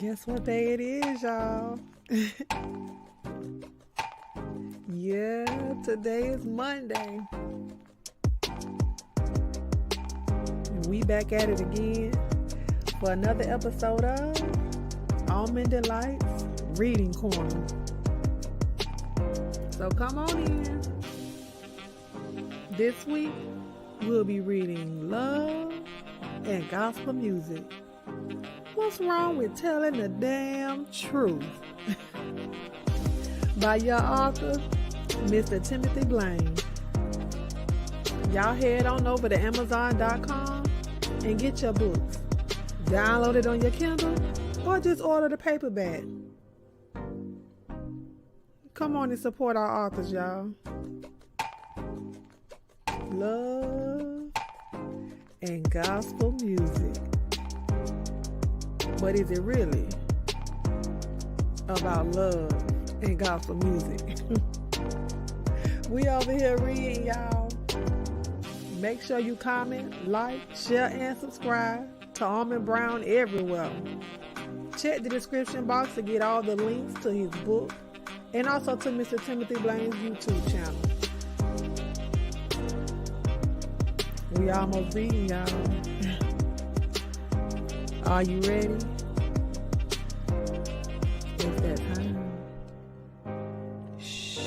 Guess what day it is, y'all? Yeah, today is Monday. And we back at it again for another episode of Almond Delights Reading Corner. So come on in. This week, we'll be reading Love and Gospel Music. What's wrong with telling the damn truth? By your author, Mr. Timothy Blaine. Y'all head on over to Amazon.com and get your books. Download it on your Kindle or just order the paperback. Come on and support our authors, y'all. Love and gospel music. But is it really about love and gospel music? We over here reading, y'all. Make sure you comment, like, share, and subscribe to Almond Brown everywhere. Check the description box to get all the links to his book and also to Mr. Timothy Blaine's YouTube channel. We almost reading, y'all. Are you ready? It's that time. Shh.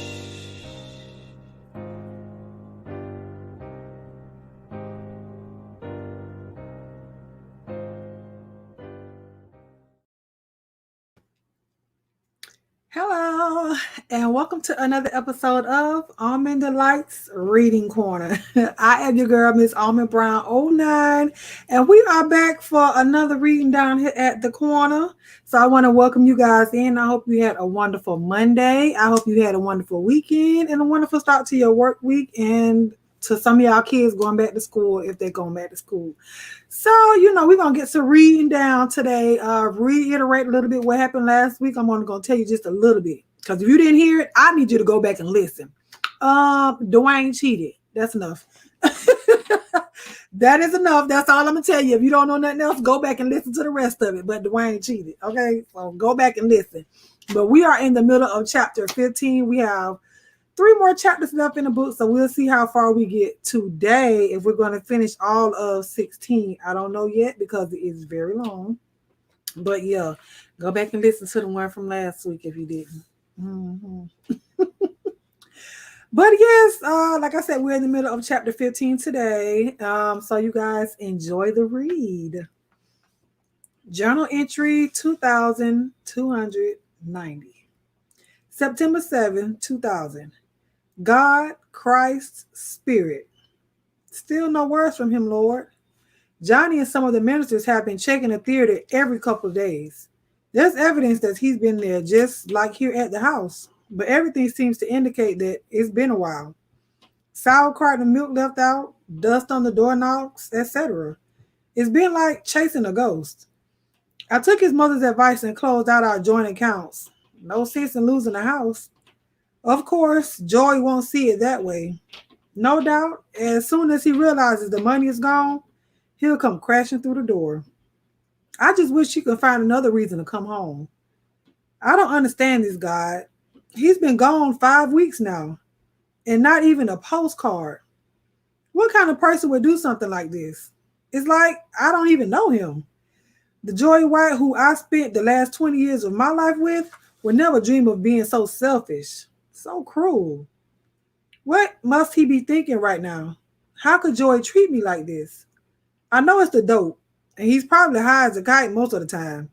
Hello, and welcome to another episode of Almond Delights Reading Corner. I am your girl, Miss Almond Brown 09, and we are back for another reading down here at the corner. So I want to welcome you guys in. I hope you had a wonderful Monday. I hope you had a wonderful weekend and a wonderful start to your work week, and to some of y'all kids going back to school if they're going back to school. So, we're going to get some reading down today. Reiterate a little bit what happened last week. I'm only going to tell you just a little bit. Because if you didn't hear it, I need you to go back and listen. Dwayne cheated. That's enough. That is enough. That's all I'm going to tell you. If you don't know nothing else, go back and listen to the rest of it. But Dwayne cheated. Okay? So go back and listen. But we are in the middle of chapter 15. We have 3 more chapters left in the book, so we'll see how far we get today. If we're going to finish all of 16, I don't know yet because it is very long. But yeah, go back and listen to the one from last week if you didn't. But yes, like I said, we're in the middle of chapter 15 today. So you guys enjoy the read. Journal entry 2290. September 7, 2000. God, Christ, Spirit. Still no words from him, Lord. Johnny and some of the ministers have been checking the theater every couple of days. There's evidence that he's been there just like here at the house, but everything seems to indicate that it's been a while. Sauerkraut and milk left out, dust on the doorknobs, etc. It's been like chasing a ghost. I took his mother's advice and closed out our joint accounts. No sense in losing the house. Of course, Joey won't see it that way. No doubt, as soon as he realizes the money is gone, he'll come crashing through the door. I just wish he could find another reason to come home. I don't understand this guy. He's been gone 5 weeks now, and not even a postcard. What kind of person would do something like this? It's like I don't even know him. The Joey White who I spent the last 20 years of my life with would never dream of being so selfish, so cruel. What must he be thinking right now? How could Joey treat me like this? I know it's the dope, and he's probably high as a kite most of the time.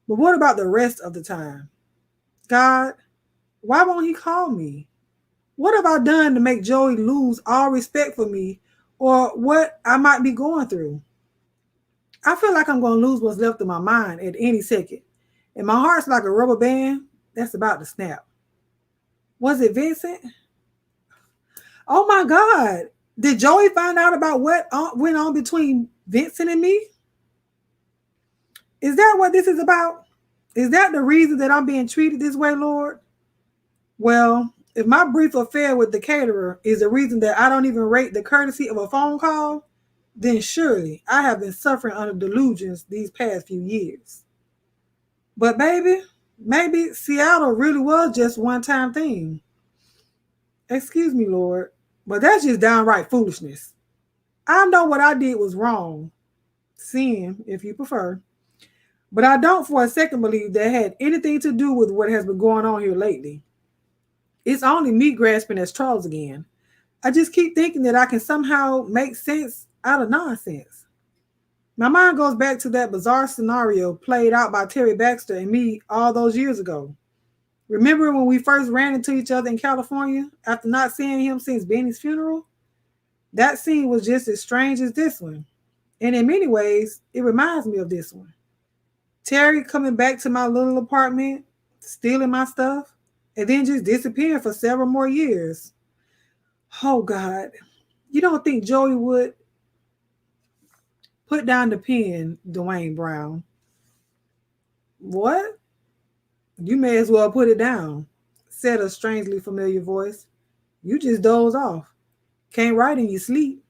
But what about the rest of the time? God, why won't he call me? What have I done to make Joey lose all respect for me or what I might be going through? I feel like I'm going to lose what's left of my mind at any second. And my heart's like a rubber band that's about to snap. Was it Vincent? Oh my God. Did Joey find out about what went on between Vincent and me? Is that what this is about? Is that the reason that I'm being treated this way, Lord? Well, if my brief affair with the caterer is the reason that I don't even rate the courtesy of a phone call, then surely I have been suffering under delusions these past few years. But baby, maybe Seattle really was just one-time thing. Excuse me, Lord, but that's just downright foolishness. I know what I did was wrong, sin, if you prefer, but I don't for a second believe that had anything to do with what has been going on here lately. It's only me grasping at straws again. I just keep thinking that I can somehow make sense out of nonsense. My mind goes back to that bizarre scenario played out by Terry Baxter and me all those years ago. Remember when we first ran into each other in California after not seeing him since Benny's funeral? That scene was just as strange as this one. And in many ways, it reminds me of this one. Terry coming back to my little apartment, stealing my stuff, and then just disappearing for several more years. Oh, God. You don't think Joey would put down the pen, Dwayne Brown? What? You may as well put it down, said a strangely familiar voice. You just doze off. Can't write in your sleep.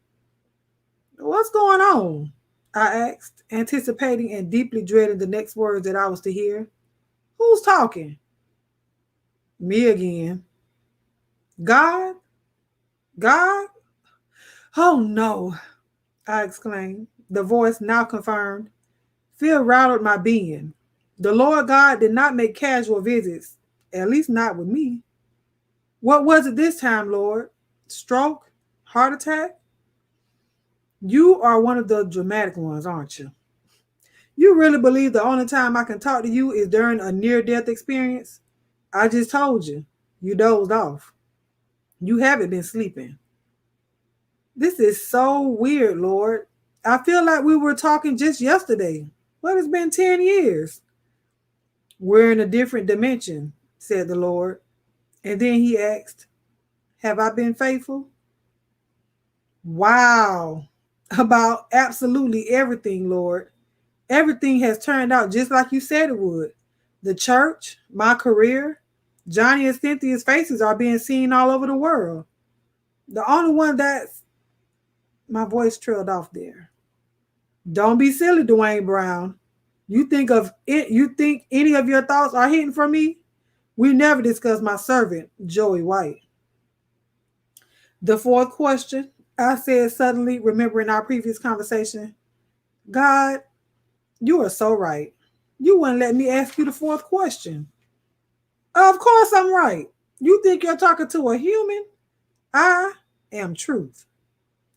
What's going on? I asked, anticipating and deeply dreading the next words that I was to hear. Who's talking? Me again. God? God? Oh no, I exclaimed, the voice now confirmed. Fear rattled my being. The Lord God did not make casual visits, at least not with me. What was it this time, Lord? Stroke? Heart attack? You are one of the dramatic ones, aren't you? You really believe the only time I can talk to you is during a near-death experience? I just told you. You dozed off. You haven't been sleeping. This is so weird, Lord. I feel like we were talking just yesterday. But it's been 10 years. We're in a different dimension, said the Lord. And then he asked, have I been faithful? Wow. About absolutely everything, Lord. Everything has turned out just like you said it would. The church, my career, Johnny and Cynthia's faces are being seen all over the world. The only one that's... My voice trailed off there. Don't be silly, Dwayne Brown. You think of it? You think any of your thoughts are hidden from me? We never discussed my servant, Joey White. The fourth question, I said suddenly, remembering our previous conversation. God, you are so right. You wouldn't let me ask you the fourth question. Of course I'm right. You think you're talking to a human? I am truth.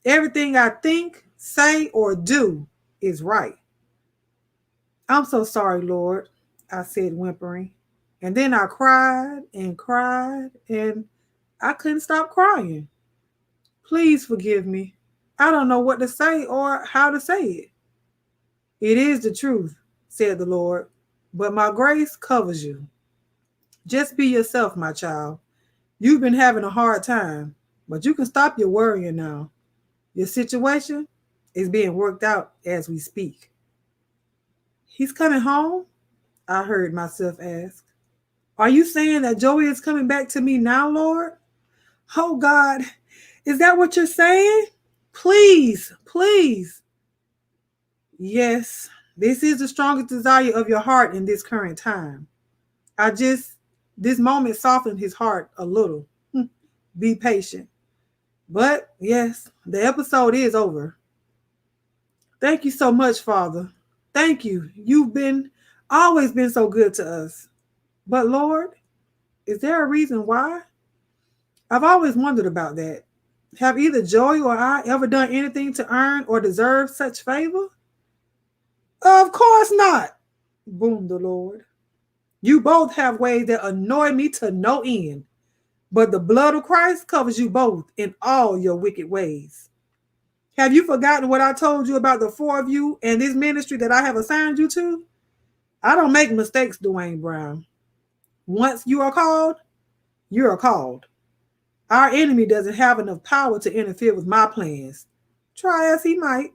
Everything I think, say, or do is right. I'm so sorry, Lord, I said, whimpering. And then I cried and cried, and I couldn't stop crying. Please forgive me. I don't know what to say or how to say it. It is the truth, said the Lord, but my grace covers you. Just be yourself, my child. You've been having a hard time, but you can stop your worrying now. Your situation is being worked out as we speak. He's coming home? I heard myself ask. Are you saying that Joey is coming back to me now, Lord? Oh, God, is that what you're saying? Please, please. Yes, this is the strongest desire of your heart in this current time. This moment softened his heart a little. Be patient. But yes, the episode is over. Thank you so much, Father. Thank you. Always been so good to us. But Lord, is there a reason why? I've always wondered about that. Have either Joey or I ever done anything to earn or deserve such favor? Of course not, boomed the Lord. You both have ways that annoy me to no end, but the blood of Christ covers you both in all your wicked ways. Have you forgotten what I told you about the four of you and this ministry that I have assigned you to? I don't make mistakes, Dwayne Brown. Once you are called, you are called. Our enemy doesn't have enough power to interfere with my plans. Try as he might.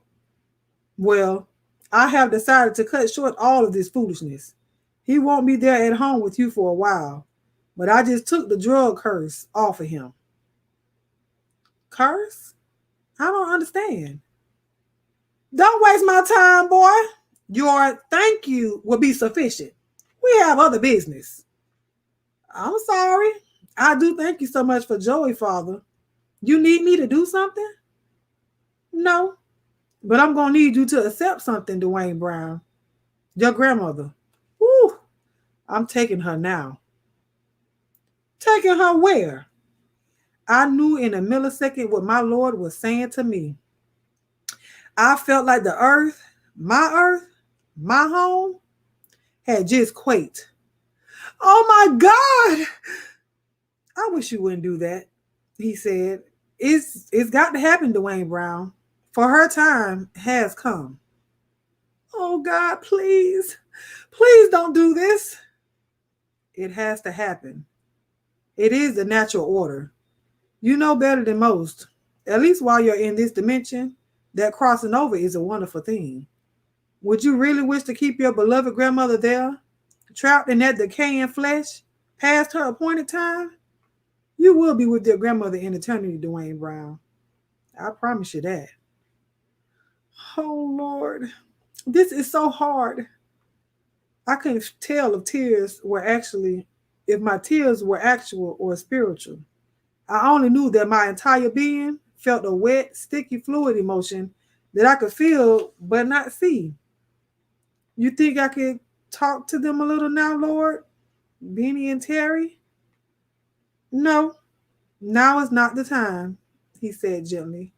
Well, I have decided to cut short all of this foolishness. He won't be there at home with you for a while, but I just took the drug curse off of him. Curse? I don't understand. Don't waste my time, boy. Your thank you will be sufficient. We have other business. I'm sorry. I do thank you so much for Joey, Father. You need me to do something? No. But I'm going to need you to accept something, Dwayne Brown. Your grandmother. Woo. I'm taking her now. Taking her where? I knew in a millisecond what my Lord was saying to me. I felt like the earth, my home, had just quaked. Oh my God! I wish you wouldn't do that, he said. It's got to happen, Dwayne Brown. For her time has come. Oh God, please. Please don't do this. It has to happen. It is the natural order. You know better than most. At least while you're in this dimension, that crossing over is a wonderful thing. Would you really wish to keep your beloved grandmother there, trapped in that decaying flesh, past her appointed time? You will be with your grandmother in eternity, Dwayne Brown. I promise you that. Oh, Lord. This is so hard. I couldn't tell if my tears were actual or spiritual. I only knew that my entire being felt a wet, sticky fluid emotion that I could feel but not see. You think I could talk to them a little now, Lord? Beanie and Terry? No, now is not the time, he said gently.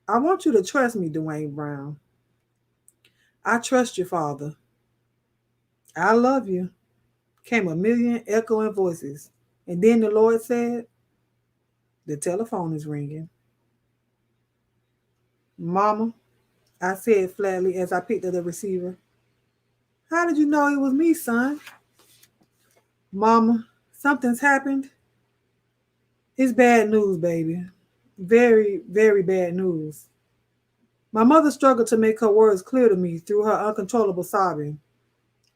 I want you to trust me, Dwayne Brown. I trust you, Father. I love you, came a million echoing voices. And then the Lord said, the telephone is ringing. Mama, I said flatly as I picked up the receiver. How did you know it was me, son? Mama, something's happened. It's bad news, baby. Very, very bad news. My mother struggled to make her words clear to me through her uncontrollable sobbing.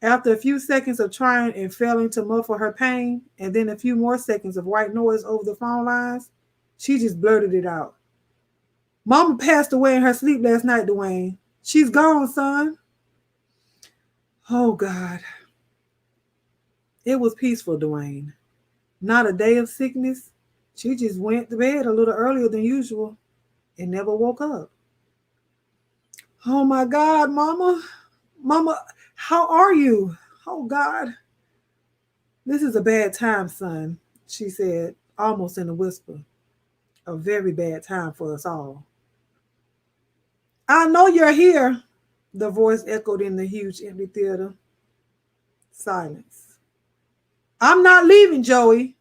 After a few seconds of trying and failing to muffle her pain, and then a few more seconds of white noise over the phone lines, she just blurted it out. Mama passed away in her sleep last night, Dwayne. She's gone, son. Oh, God. It was peaceful, Dwayne. Not a day of sickness. She just went to bed a little earlier than usual and never woke up. Oh, my God, Mama. Mama, how are you? Oh, God. This is a bad time, son, she said, almost in a whisper. A very bad time for us all. I know you're here, the voice echoed in the huge empty theater. Silence. I'm not leaving, Joey,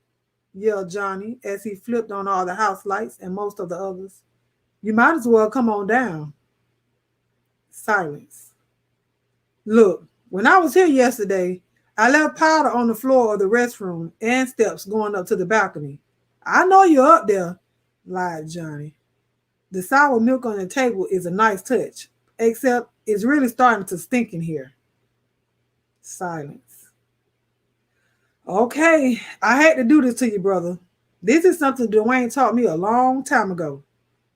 yelled Johnny as he flipped on all the house lights and most of the others. You might as well come on down. Silence. Look, when I was here yesterday, I left powder on the floor of the restroom and steps going up to the balcony. I know you're up there, lied Johnny. The sour milk on the table is a nice touch, except it's really starting to stink in here. Silence. Okay, I hate to do this to you, brother. This is something Dwayne taught me a long time ago.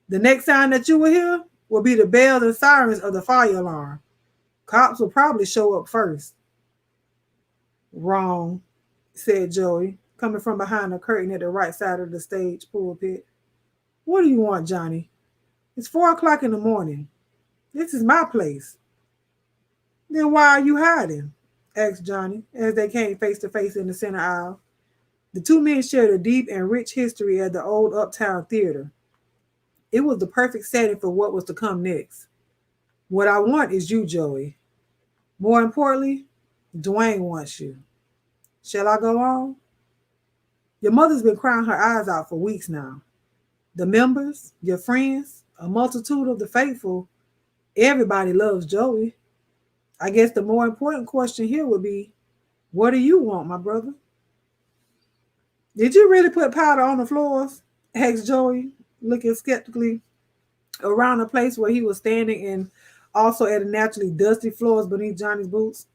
The next time that you will hear will be the bells and sirens of the fire alarm. Cops will probably show up first. Wrong, said Joey, coming from behind the curtain at the right side of the stage pulpit. What do you want, Johnny? It's 4 o'clock in the morning. This is my place. Then why are you hiding? Asked Johnny as they came face to face in the center aisle. The two men shared a deep and rich history at the old Uptown Theater. It was the perfect setting for what was to come next. What I want is you, Joey. More importantly, Dwayne wants you. Shall I go on? Your mother's been crying her eyes out for weeks now. The members, your friends, a multitude of the faithful, everybody loves Joey. I guess the more important question here would be, what do you want, my brother? Did you really put powder on the floors? Asked Joey, looking skeptically around the place where he was standing and also at the naturally dusty floors beneath Johnny's boots.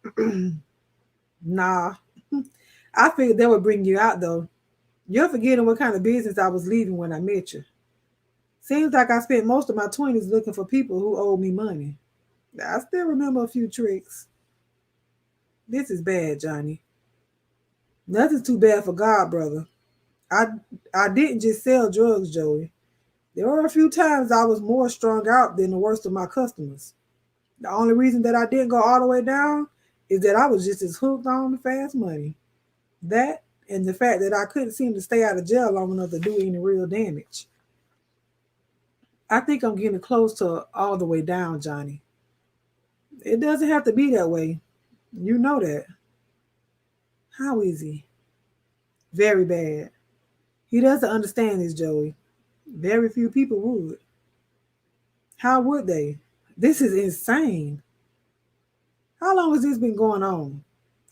Nah. I figured that would bring you out, though. You're forgetting what kind of business I was leaving when I met you. Seems like I spent most of my 20s looking for people who owed me money. I still remember a few tricks. This is bad, Johnny. Nothing's too bad for God, brother. I I didn't just sell drugs, Joey. There were a few times I was more strung out than the worst of my customers. The only reason that I didn't go all the way down is that I was just as hooked on the fast money. That and the fact that I couldn't seem to stay out of jail long enough to do any real damage. I think I'm getting close to all the way down, Johnny. It doesn't have to be that way. You know that. How is he? Very bad. He doesn't understand this, Joey. Very few people would. How would they? This is insane. How long has this been going on?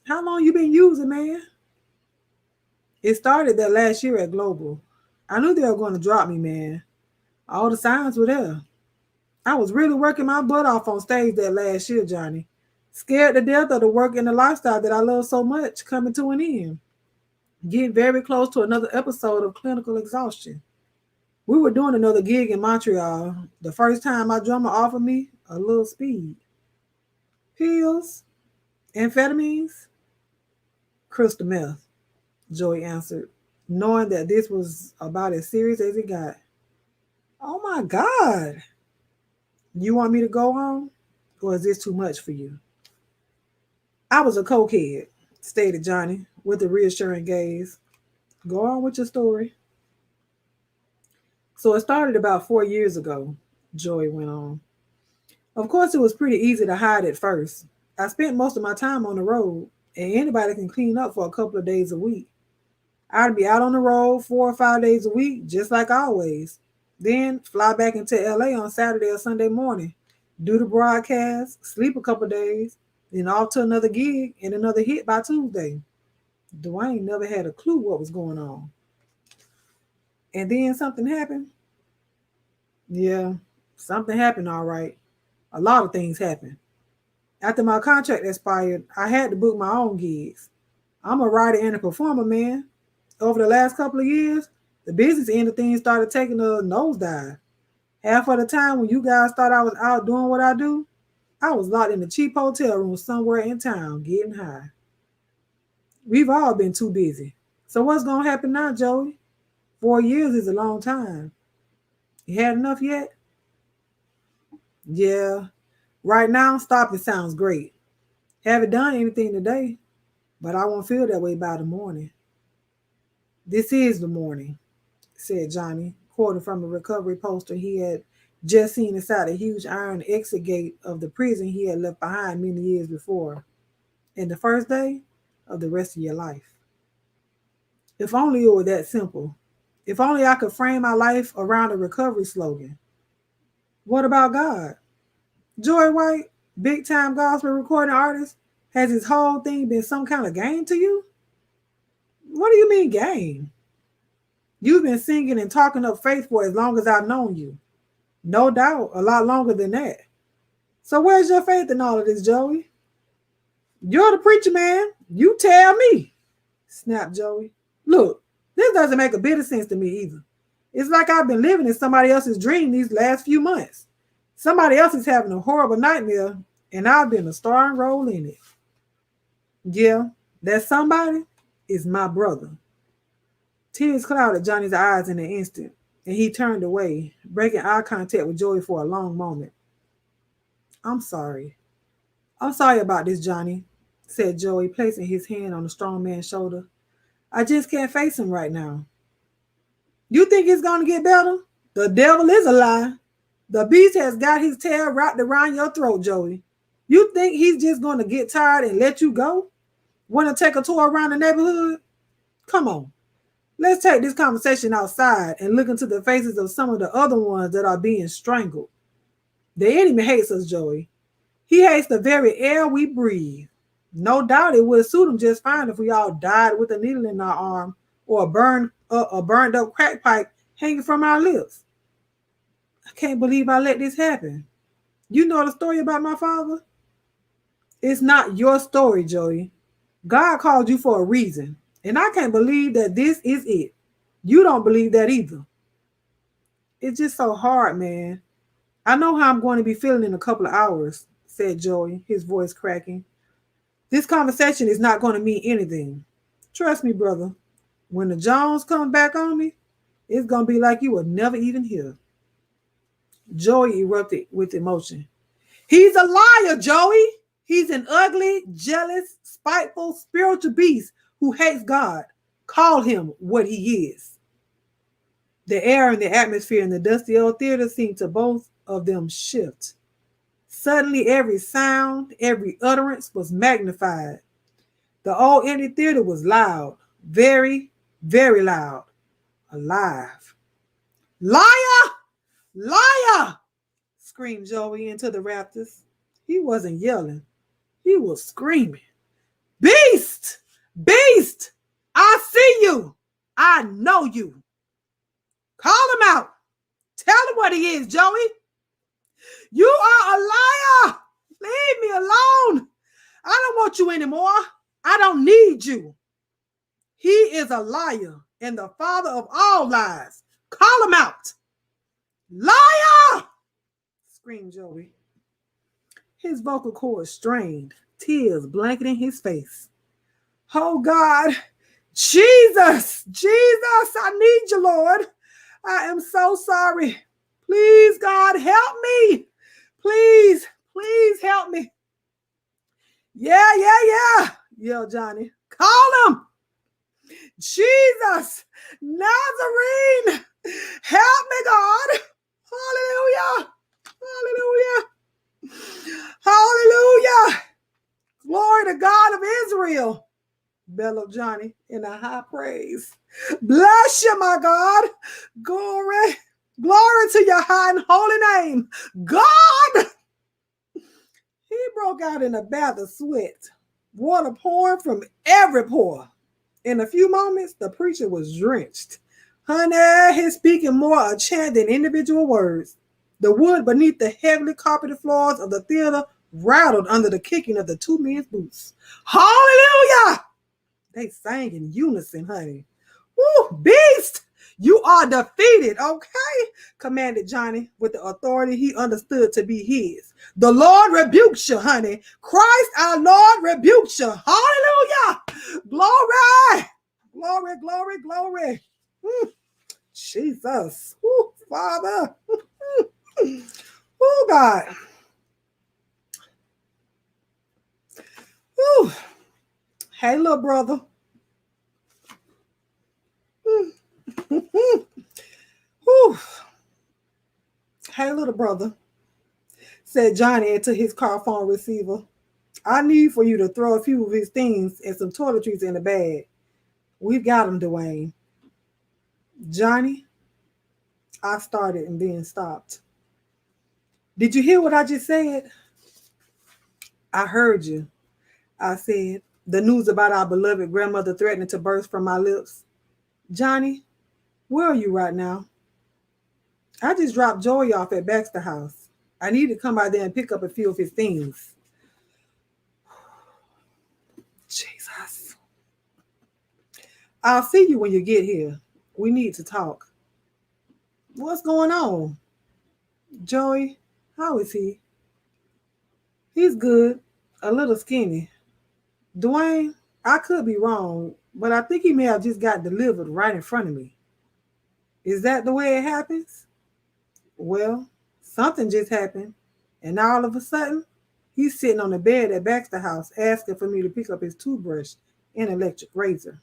How long you been using, man? It started that last year at Global. I knew they were going to drop me, man. All the signs were there. I was really working my butt off on stage that last year, Johnny. Scared to death of the work and the lifestyle that I love so much coming to an end. Getting very close to another episode of clinical exhaustion. We were doing another gig in Montreal. The first time my drummer offered me a little speed. Pills, amphetamines, crystal meth, Joey answered, knowing that this was about as serious as it got. Oh my God. You want me to go on? Or is this too much for you? I was a cokehead, stated Johnny with a reassuring gaze. Go on with your story. So it started about 4 years ago, Joey went on. Of course, it was pretty easy to hide at first. I spent most of my time on the road, and anybody can clean up for a couple of days a week. I'd be out on the road 4 or 5 days a week, just like always. Then fly back into LA on Saturday or Sunday morning, do the broadcast, sleep a couple of days, then off to another gig and another hit by Tuesday. Dwayne never had a clue what was going on. And then something happened. Yeah, something happened, all right. A lot of things happened. After my contract expired, I had to book my own gigs. I'm a writer and a performer, man. Over the last couple of years, the business end of things started taking a nosedive. Half of the time when you guys thought I was out doing what I do, I was locked in a cheap hotel room somewhere in town getting high. We've all been too busy. So what's going to happen now, Joey? 4 years is a long time. You had enough yet? Yeah. Right now, stopping sounds great. Haven't done anything today, but I won't feel that way by the morning. This is the morning, said Johnny, quoting from a recovery poster he had just seen inside a huge iron exit gate of the prison he had left behind many years before. And the first day of the rest of your life. If only it were that simple. If only I could frame my life around a recovery slogan. What about God? Joy White, big time gospel recording artist, has his whole thing been some kind of game to you? What do you mean game? You've been singing and talking up faith for as long as I've known you. No doubt, a lot longer than that. So where's your faith in all of this, Joey? You're the preacher, man. You tell me, snapped Joey. Look, this doesn't make a bit of sense to me either. It's like I've been living in somebody else's dream these last few months. Somebody else is having a horrible nightmare, and I've been a starring role in it. Yeah, that somebody is my brother. Tears clouded Johnny's eyes in an instant, and he turned away, breaking eye contact with Joey for a long moment. I'm sorry. I'm sorry about this, Johnny, said Joey, placing his hand on the strong man's shoulder. I just can't face him right now. You think it's going to get better? The devil is a lie. The beast has got his tail wrapped around your throat, Joey. You think he's just going to get tired and let you go? Want to take a tour around the neighborhood? Come on. Let's take this conversation outside and look into the faces of some of the other ones that are being strangled. The enemy hates us, Joey. He hates the very air we breathe. No doubt it would suit him just fine if we all died with a needle in our arm or a burned up crack pipe hanging from our lips. I can't believe I let this happen. You know the story about my father? It's not your story, Joey. God called you for a reason, and I can't believe that this is it. You don't believe that either. It's just so hard, man. I know how I'm going to be feeling in a couple of hours, said Joey, his voice cracking. This conversation is not going to mean anything. Trust me, brother. When the Jones come back on me, it's going to be like you will never even hear. Joey erupted with emotion. He's a liar, Joey. He's an ugly, jealous, spiteful, spiritual beast who hates God. Call him what he is. The air and the atmosphere in the dusty old theater seemed to both of them shift. Suddenly, every sound, every utterance was magnified. The old empty theater was loud, very, very loud, alive. Liar! Liar! Screamed Joey into the rafters. He wasn't yelling, he was screaming. Beast! Beast! I see you! I know you! Call him out! Tell him what he is, Joey! You are a liar! Leave me alone! I don't want you anymore. I don't need you. He is a liar and the father of all lies. Call him out. Liar! Screamed Joey. His vocal cords strained, tears blanketing his face. Oh God, Jesus, Jesus, I need you, Lord. I am so sorry. Please, God, help me. Please, please help me. Yeah, yelled Johnny. Call him. Jesus, Nazarene, help me, God. Hallelujah. Hallelujah. Hallelujah. Glory to God of Israel, bellowed Johnny in a high praise. Bless you, my God. Glory. Glory to your high and holy name. God. He broke out in a bath of sweat, water pouring from every pore. In a few moments, the preacher was drenched. Honey, his speaking more a chant than individual words. The wood beneath the heavily carpeted floors of the theater rattled under the kicking of the two men's boots. Hallelujah! They sang in unison, honey. Woo, beast! You are defeated, okay? Commanded Johnny with the authority he understood to be his. The Lord rebukes you, honey. Christ our Lord rebukes you. Hallelujah! Glory! Glory, glory, glory. Jesus. Father. God. Hey, little brother. Hey, little brother, said Johnny into his car phone receiver. I need for you to throw a few of his things and some toiletries in the bag. We've got him, Dwayne. Johnny, I started and then stopped. Did you hear what I just said? I heard you. I said, the news about our beloved grandmother threatening to burst from my lips. Johnny, where are you right now? I just dropped Joey off at Baxter House. I need to come by there and pick up a few of his things. Jesus. I'll see you when you get here. We need to talk. What's going on? Joey, how is he? He's good. A little skinny. Dwayne, I could be wrong, but I think he may have just got delivered right in front of me. Is that the way it happens? Well, something just happened, and all of a sudden, he's sitting on the bed at Baxter House asking for me to pick up his toothbrush and electric razor.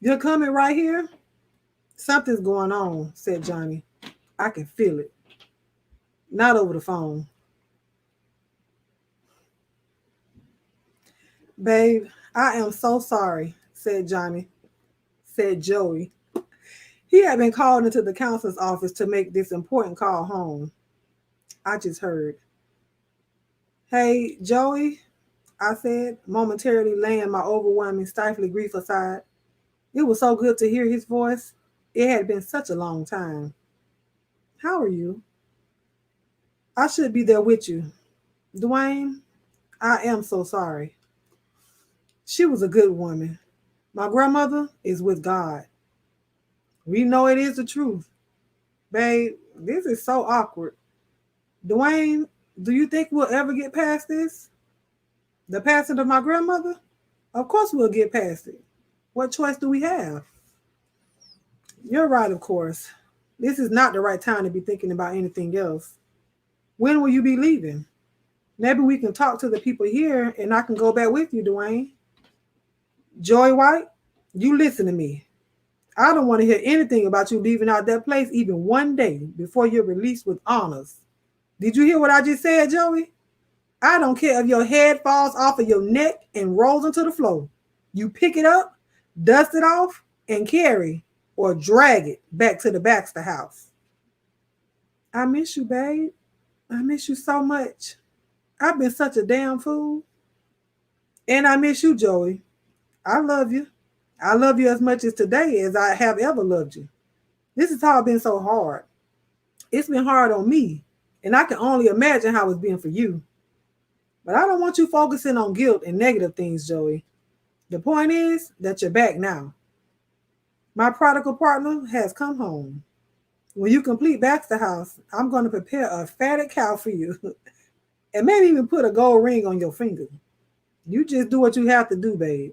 You're coming right here? Something's going on, said Johnny. I can feel it. Not over the phone. Babe, I am so sorry, said Joey. He had been called into the counselor's office to make this important call home. I just heard. Hey, Joey, I said, momentarily laying my overwhelming, stifling grief aside. It was so good to hear his voice. It had been such a long time. How are you? I should be there with you. Dwayne, I am so sorry. She was a good woman. My grandmother is with God. We know it is the truth. Babe, this is so awkward. Dwayne, do you think we'll ever get past this? The passing of my grandmother? Of course we'll get past it. What choice do we have? You're right, of course. This is not the right time to be thinking about anything else. When will you be leaving? Maybe we can talk to the people here and I can go back with you, Dwayne. Joy White, you listen to me. I don't want to hear anything about you leaving out that place even one day before you're released with honors. Did you hear what I just said, Joey? I don't care if your head falls off of your neck and rolls into the floor. You pick it up, dust it off, and carry or drag it back to the Baxter house. I miss you, babe. I miss you so much. I've been such a damn fool. And I miss you, Joey. I love you. I love you as much as today as I have ever loved you. This has all been so hard. It's been hard on me, and I can only imagine how it's been for you. But I don't want you focusing on guilt and negative things, Joey. The point is that you're back now. My prodigal partner has come home. When you complete Baxter House, I'm going to prepare a fatted cow for you and maybe even put a gold ring on your finger. You just do what you have to do, babe.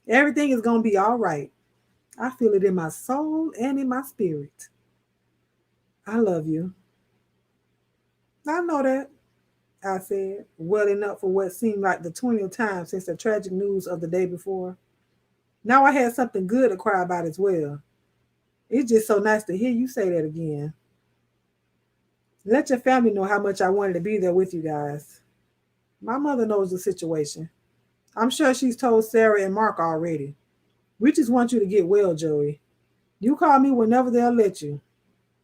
Everything is going to be all right. I feel it in my soul and in my spirit. I love you. I know that, I said, welling up for what seemed like the 20th time since the tragic news of the day before. Now I had something good to cry about as well. It's just so nice to hear you say that again. Let your family know how much I wanted to be there with you guys. My mother knows the situation. I'm sure she's told Sarah and Mark already. We just want you to get well, Joey. You call me whenever they'll let you.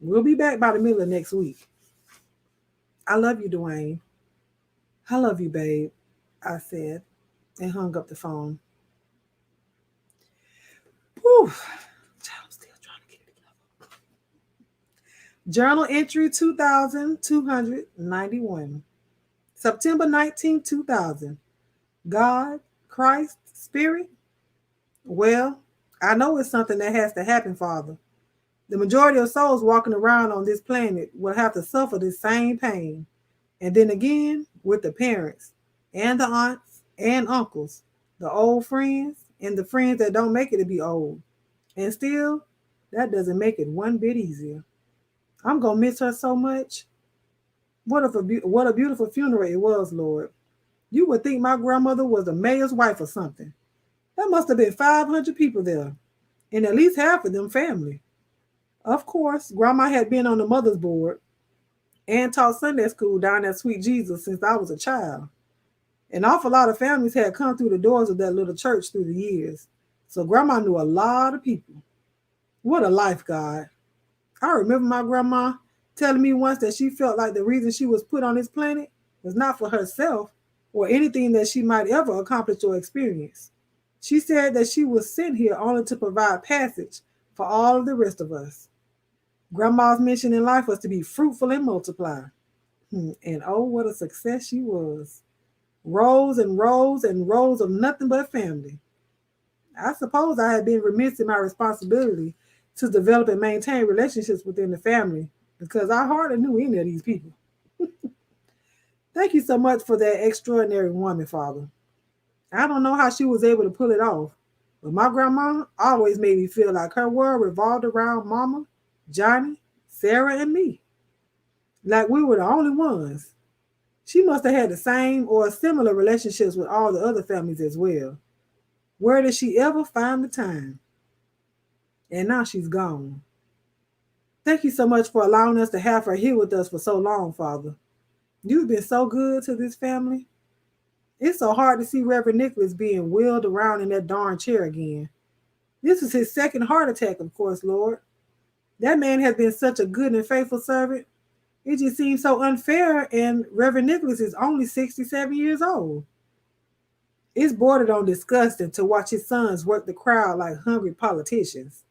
We'll be back by the middle of next week. I love you, Dwayne. I love you, babe, I said, and hung up the phone. Whew. I'm still trying to get it together. Journal entry 2291. September 19, 2000. God, Christ, Spirit? Well, I know it's something that has to happen, Father. The majority of souls walking around on this planet will have to suffer this same pain. And then again, with the parents and the aunts and uncles, the old friends and the friends that don't make it to be old. And still, that doesn't make it one bit easier. I'm going to miss her so much. What a beautiful funeral it was, Lord. You would think my grandmother was the mayor's wife or something. There must have been 500 people there, and at least half of them family. Of course, Grandma had been on the mother's board and taught Sunday school down at Sweet Jesus since I was a child. An awful lot of families had come through the doors of that little church through the years, so Grandma knew a lot of people. What a life, God. I remember my grandma telling me once that she felt like the reason she was put on this planet was not for herself or anything that she might ever accomplish or experience. She said that she was sent here only to provide passage for all of the rest of us. Grandma's mission in life was to be fruitful and multiply. And oh, what a success she was. Rows and rows and rows of nothing but family. I suppose I had been remiss in my responsibility to develop and maintain relationships within the family because I hardly knew any of these people. Thank you so much for that extraordinary woman, Father. I don't know how she was able to pull it off, but my grandma always made me feel like her world revolved around Mama, Johnny, Sarah, and me. Like we were the only ones. She must have had the same or similar relationships with all the other families as well. Where did she ever find the time? And now she's gone. Thank you so much for allowing us to have her here with us for so long, Father. You've been so good to this family. It's so hard to see Reverend Nicholas being wheeled around in that darn chair again. This is his second heart attack, of course, Lord. That man has been such a good and faithful servant. It just seems so unfair, and Reverend Nicholas is only 67 years old. It's bordered on disgusting to watch his sons work the crowd like hungry politicians.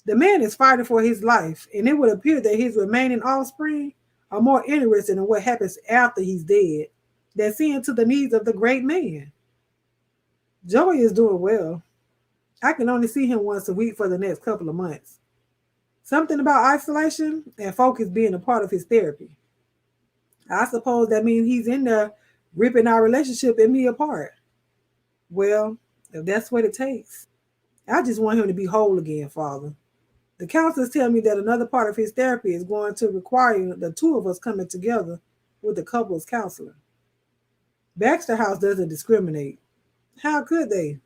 The man is fighting for his life, and it would appear that his remaining offspring are more interested in what happens after he's dead than seeing to the needs of the great man. Joey is doing well. I can only see him once a week for the next couple of months. Something about isolation and focus being a part of his therapy. I suppose that means he's in there ripping our relationship and me apart. Well, if that's what it takes, I just want him to be whole again, Father. The counselors tell me that another part of his therapy is going to require the two of us coming together with the couple's counselor. Baxter House doesn't discriminate. How could they?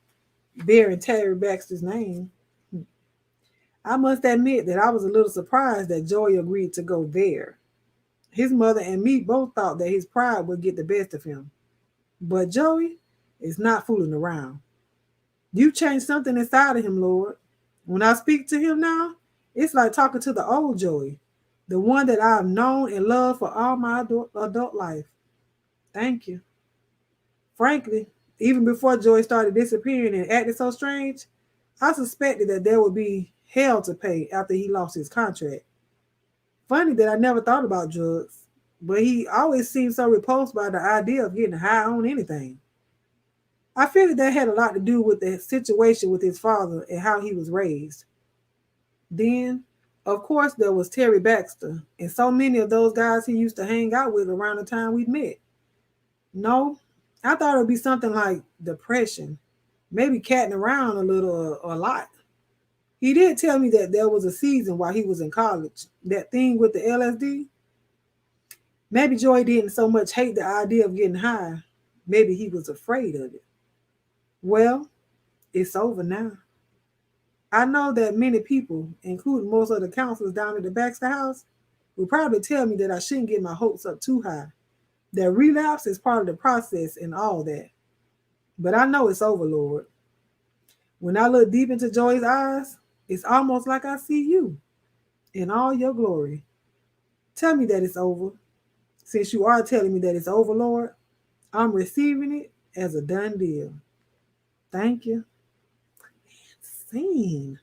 Bearing Terry Baxter's name. I must admit that I was a little surprised that Joey agreed to go there. His mother and me both thought that his pride would get the best of him. But Joey is not fooling around. You changed something inside of him, Lord. When I speak to him now, it's like talking to the old Joey, the one that I've known and loved for all my adult life. Thank you. Frankly, even before Joey started disappearing and acting so strange, I suspected that there would be hell to pay after he lost his contract. Funny that I never thought about drugs, but he always seemed so repulsed by the idea of getting high on anything. I figured that had a lot to do with the situation with his father and how he was raised. Then, of course, there was Terry Baxter and so many of those guys he used to hang out with around the time we met. No, I thought it would be something like depression, maybe catting around a little or a lot. He did tell me that there was a season while he was in college, that thing with the LSD. Maybe Joy didn't so much hate the idea of getting high. Maybe he was afraid of it. Well, it's over now. I know that many people, including most of the counselors down at the Baxter House, will probably tell me that I shouldn't get my hopes up too high, that relapse is part of the process and all that. But I know it's over, Lord. When I look deep into Joy's eyes, it's almost like I see you in all your glory. Tell me that it's over. Since you are telling me that it's over, Lord, I'm receiving it as a done deal. Thank you. Scene.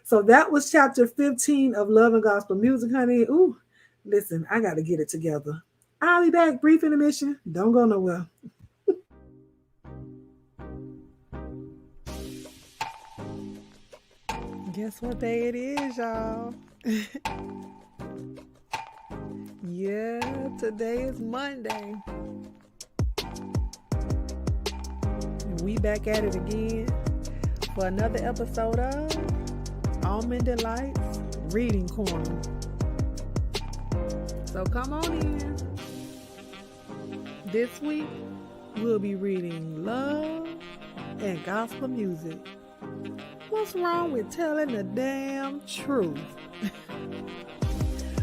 So that was chapter 15 of Love and Gospel Music, honey. Ooh, listen, I got to get it together. I'll be back. Brief intermission. Don't go nowhere. Guess what day it is, y'all? Yeah, today is Monday. And we back at it again for another episode of Almond Delights Reading Corner. So come on in. This week, we'll be reading Love and Gospel Music. What's wrong with telling the damn truth?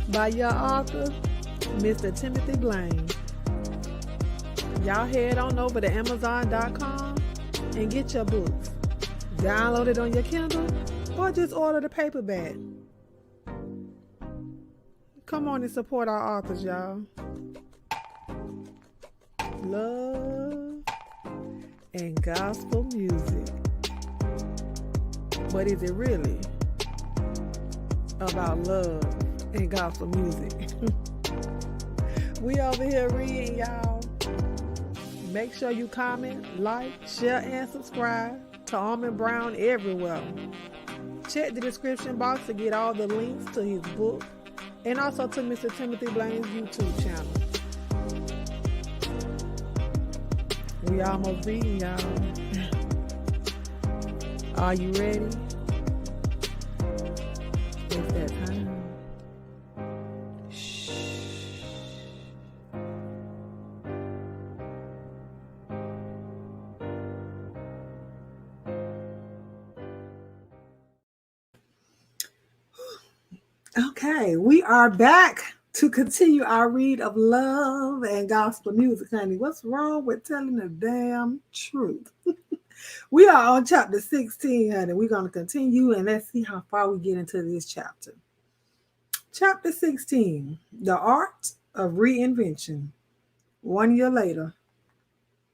By your author, Mr. Timothy Blaine. Y'all head on over to Amazon.com and get your books. Download it on your Kindle or just order the paperback. Come on and support our authors, y'all. Love and gospel music. But is it really about love and gospel music? We over here reading, y'all. Make sure you comment, like, share, and subscribe to Almond Brown everywhere. Check the description box to get all the links to his book and also to Mr. Timothy Blaine's YouTube channel. We almost reading, y'all. Are you ready? It's that time. Shh. Okay, we are back to continue our read of Love and Gospel Music, honey. What's wrong with telling the damn truth? We are on chapter 16, honey. We're going to continue and let's see how far we get into this chapter. Chapter 16, The Art of Reinvention. 1 year later.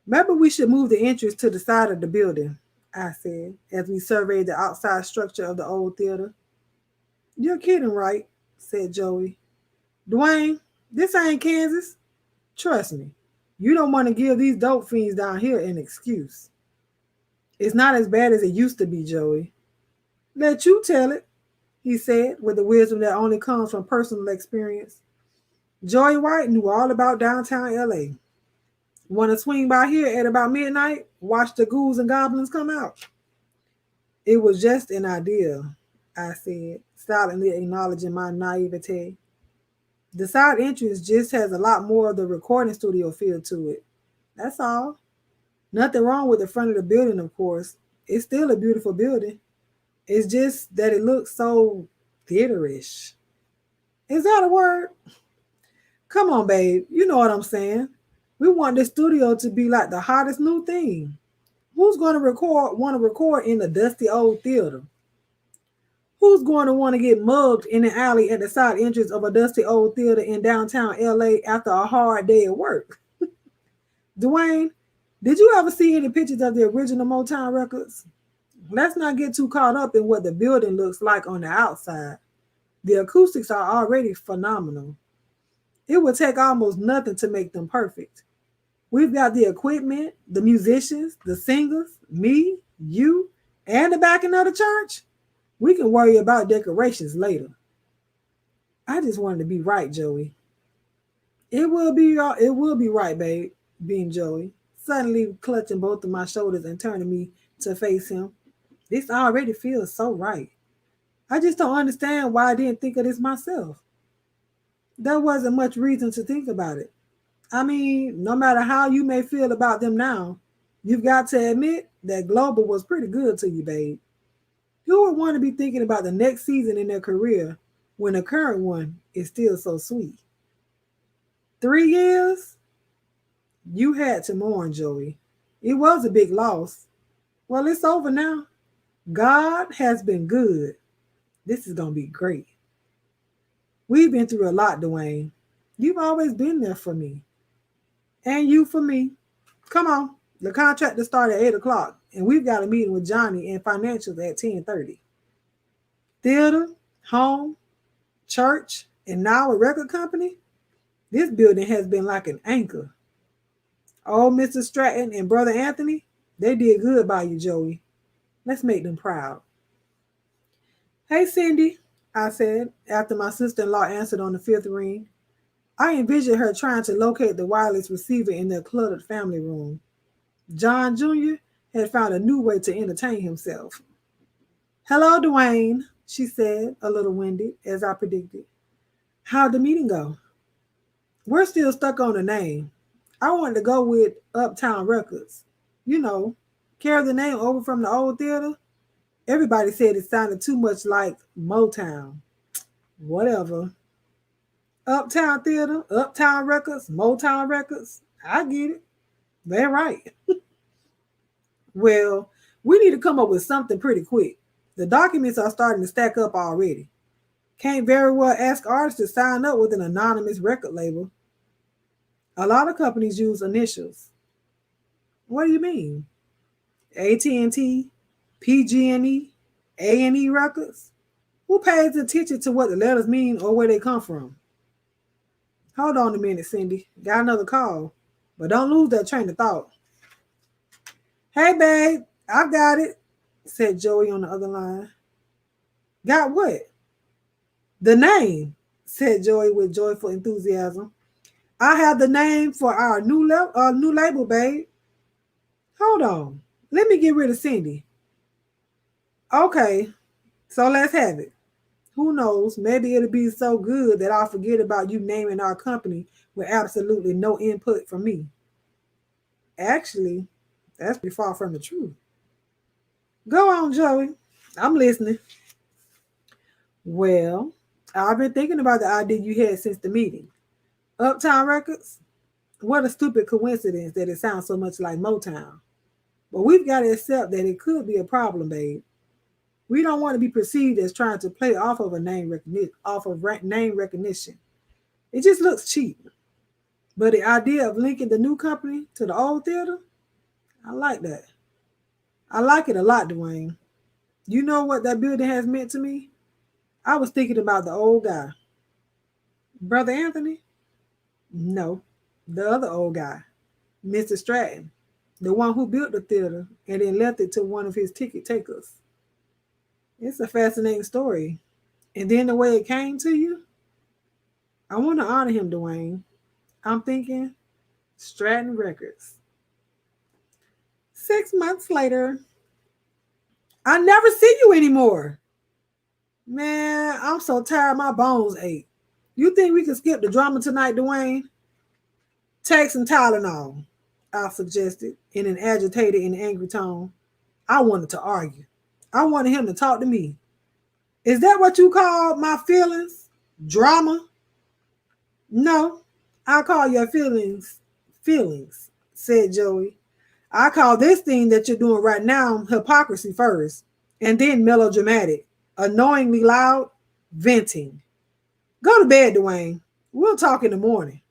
Maybe we should move the entrance to the side of the building, I said, as we surveyed the outside structure of the old theater. You're kidding, right? Said Joey. Dwayne, this ain't Kansas. Trust me, you don't want to give these dope fiends down here an excuse. It's not as bad as it used to be, Joey. Let you tell it, he said, with the wisdom that only comes from personal experience. Joey White knew all about downtown LA. Want to swing by here at about midnight? Watch the ghouls and goblins come out. It was just an idea, I said, silently acknowledging my naivete. The side entrance just has a lot more of the recording studio feel to it. That's all. Nothing wrong with the front of the building, of course. It's still a beautiful building. It's just that it looks so theaterish. Is that a word? Come on, babe. You know what I'm saying. We want this studio to be like the hottest new thing. Who's going to want to record in the dusty old theater? Who's going to want to get mugged in an alley at the side entrance of a dusty old theater in downtown LA after a hard day at work? Dwayne, did you ever see any pictures of the original Motown records? Let's not get too caught up in what the building looks like on the outside. The acoustics are already phenomenal. It would take almost nothing to make them perfect. We've got the equipment, the musicians, the singers, me, you, and the backing of the church. We can worry about decorations later. I just wanted to be right, Joey. It will be right, babe, being Joey, suddenly clutching both of my shoulders and turning me to face him. This already feels so right. I just don't understand why I didn't think of this myself. There wasn't much reason to think about it. I mean, no matter how you may feel about them now, you've got to admit that Global was pretty good to you, babe. Who would want to be thinking about the next season in their career when the current one is still so sweet? 3 years? You had to mourn, Joey. It was a big loss. Well, it's over now. God has been good. This is going to be great. We've been through a lot, Dwayne. You've always been there for me. And you for me. Come on. The contract to start at 8 o'clock, and we've got a meeting with Johnny and financials at 10:30. Theater, home, church, and now a record company? This building has been like an anchor. Oh, Mr. Stratton and Brother Anthony, they did good by you, Joey. Let's make them proud. Hey, Cindy, I said, after my sister-in-law answered on the fifth ring. I envisioned her trying to locate the wireless receiver in their cluttered family room. John Jr. had found a new way to entertain himself. Hello, Dwayne, she said, a little winded, as I predicted. How'd the meeting go? We're still stuck on the name. I wanted to go with Uptown Records. You know, carry the name over from the old theater. Everybody said it sounded too much like Motown. Whatever. Uptown Theater, Uptown Records, Motown Records. I get it. They're right. Well, we need to come up with something pretty quick. The documents are starting to stack up already. Can't very well ask artists to sign up with an anonymous record label. A lot of companies use initials. What do you mean? AT&T, PG&E, A&E Records? Who pays attention to what the letters mean or where they come from? Hold on a minute, Cindy. Got another call. But don't lose that train of thought. Hey, babe, I've got it, said Joey on the other line. Got what? The name, said Joey with joyful enthusiasm. I have the name for our new label, babe. Hold on. Let me get rid of Cindy. Okay, so let's have it. Who knows? Maybe it'll be so good that I'll forget about you naming our company with absolutely no input from me. Actually, that's pretty far from the truth. Go on, Joey. I'm listening. Well, I've been thinking about the idea you had since the meeting. Uptown Records? What a stupid coincidence that it sounds so much like Motown. But we've got to accept that it could be a problem, babe. We don't want to be perceived as trying to play off of name recognition. It just looks cheap. But the idea of linking the new company to the old theater, I like that. I like it a lot, Dwayne. You know what that building has meant to me? I was thinking about the old guy. Brother Anthony? No, the other old guy, Mr. Stratton, the one who built the theater and then left it to one of his ticket takers. It's a fascinating story. And then the way it came to you, I want to honor him, Dwayne. I'm thinking Stratton Records. 6 months later, I never see you anymore. Man, I'm so tired, my bones ache. You think we can skip the drama tonight, Dwayne? Take some Tylenol, I suggested in an agitated and angry tone. I wanted to argue. I wanted him to talk to me. Is that what you call my feelings? Drama? No, I call your feelings, said Joey. I call this thing that you're doing right now hypocrisy first, and then melodramatic, annoyingly loud, venting. Go to bed, Dwayne. We'll talk in the morning.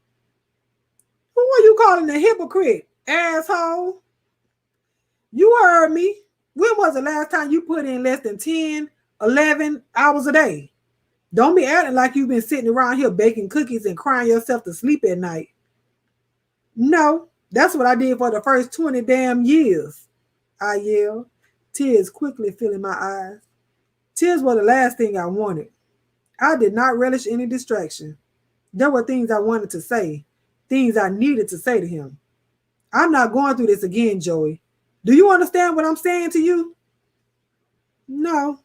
Who are you calling a hypocrite, asshole? You heard me. When was the last time you put in less than 10, 11 hours a day? Don't be acting like you've been sitting around here baking cookies and crying yourself to sleep at night. No, that's what I did for the first 20 damn years, I yelled, tears quickly filling my eyes. Tears were the last thing I wanted. I did not relish any distraction. There were things I wanted to say, things I needed to say to him. I'm not going through this again, Joey. Do you understand what I'm saying to you? No,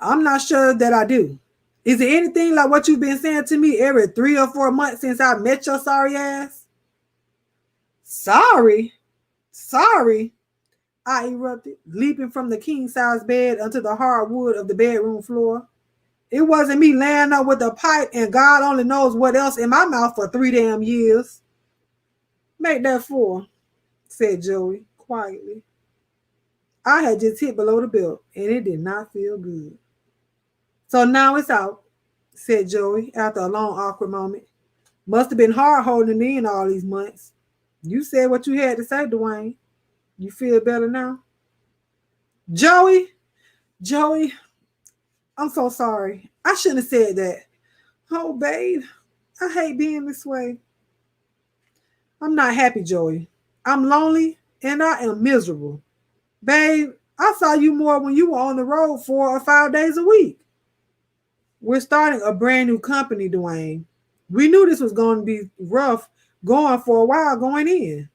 I'm not sure that I do. Is it anything like what you've been saying to me every 3 or 4 months since I met your sorry ass? Sorry? Sorry? I erupted, leaping from the king-size bed onto the hardwood of the bedroom floor. It wasn't me laying up with a pipe and God only knows what else in my mouth for 3 damn years. Make that 4, said Joey quietly. I had just hit below the belt and it did not feel good. So now it's out, said Joey after a long awkward moment. Must have been hard holding me in all these months. You said what you had to say, Dwayne. You feel better now? Joey, I'm so sorry. I shouldn't have said that. Oh, babe, I hate being this way. I'm not happy, Joey. I'm lonely and I am miserable. Babe, I saw you more when you were on the road 4 or 5 days a week. We're starting a brand new company, Dwayne. We knew this was going to be rough going for a while going in.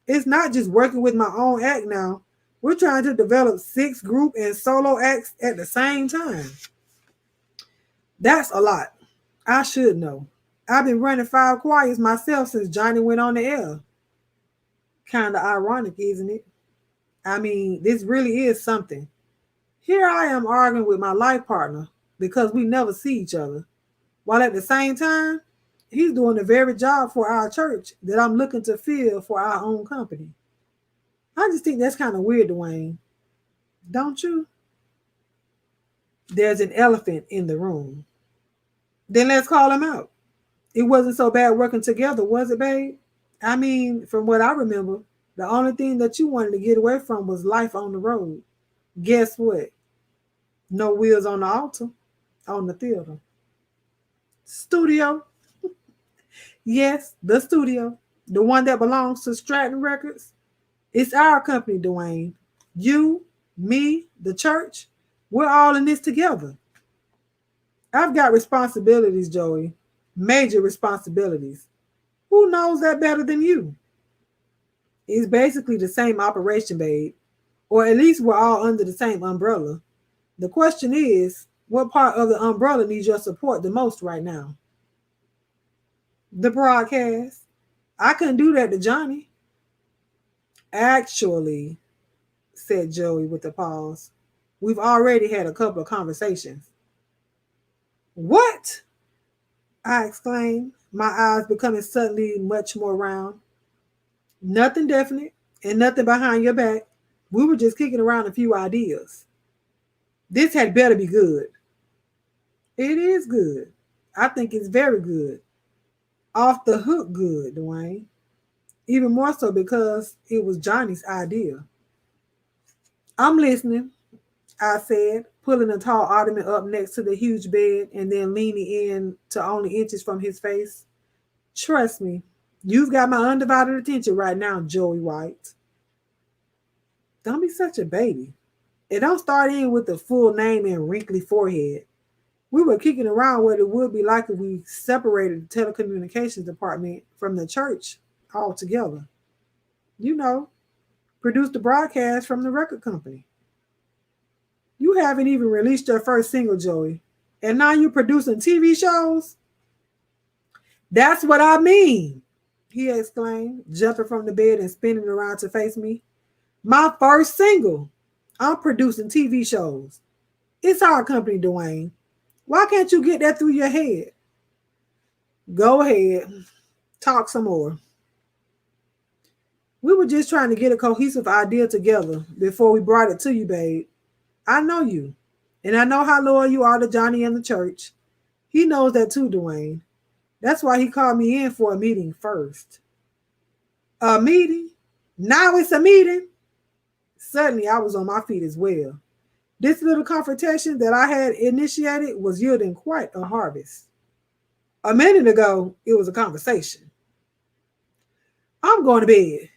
It's not just working with my own act now. We're trying to develop 6 group and solo acts at the same time. That's a lot. I should know. I've been running 5 choirs myself since Johnny went on the air. Kind of ironic, isn't it? I mean, this really is something. Here I am arguing with my life partner because we never see each other, while at the same time, he's doing the very job for our church that I'm looking to fill for our own company. I just think that's kind of weird, Dwayne. Don't you? There's an elephant in the room. Then let's call him out. It wasn't so bad working together, was it, babe? I mean, from what I remember, the only thing that you wanted to get away from was life on the road. Guess what? No wheels on the altar, on the theater. Studio. Yes, the studio. The one that belongs to Stratton Records. It's our company, Dwayne. You, me, the church, we're all in this together. I've got responsibilities, Joey. Major responsibilities. Who knows that better than you? It's basically the same operation, babe. Or at least we're all under the same umbrella. The question is, what part of the umbrella needs your support the most right now? The broadcast. I couldn't do that to Johnny. Actually, said Joey with a pause, we've already had a couple of conversations. What? I exclaimed, my eyes becoming suddenly much more round. Nothing definite and nothing behind your back. We were just kicking around a few ideas. This had better be good. It is good. I think it's very good. Off the hook good, Dwayne. Even more so because it was Johnny's idea. I'm listening, I said, pulling a tall ottoman up next to the huge bed and then leaning in to only inches from his face. Trust me, you've got my undivided attention right now, Joey White. Don't be such a baby. And don't start in with the full name and wrinkly forehead. We were kicking around what it would be like if we separated the telecommunications department from the church all together. You know, produce the broadcast from the record company. You haven't even released your first single, Joey. And now you're producing TV shows? That's what I mean, he exclaimed, jumping from the bed and spinning around to face me. My first single. I'm producing TV shows. It's our company, Dwayne. Why can't you get that through your head? Go ahead. Talk some more. We were just trying to get a cohesive idea together before we brought it to you, babe. I know you. And I know how loyal you are to Johnny and the church. He knows that too, Dwayne. That's why he called me in for a meeting first. A meeting? Now it's a meeting? Suddenly, I was on my feet as well. This little confrontation that I had initiated was yielding quite a harvest. A minute ago, it was a conversation. I'm going to bed,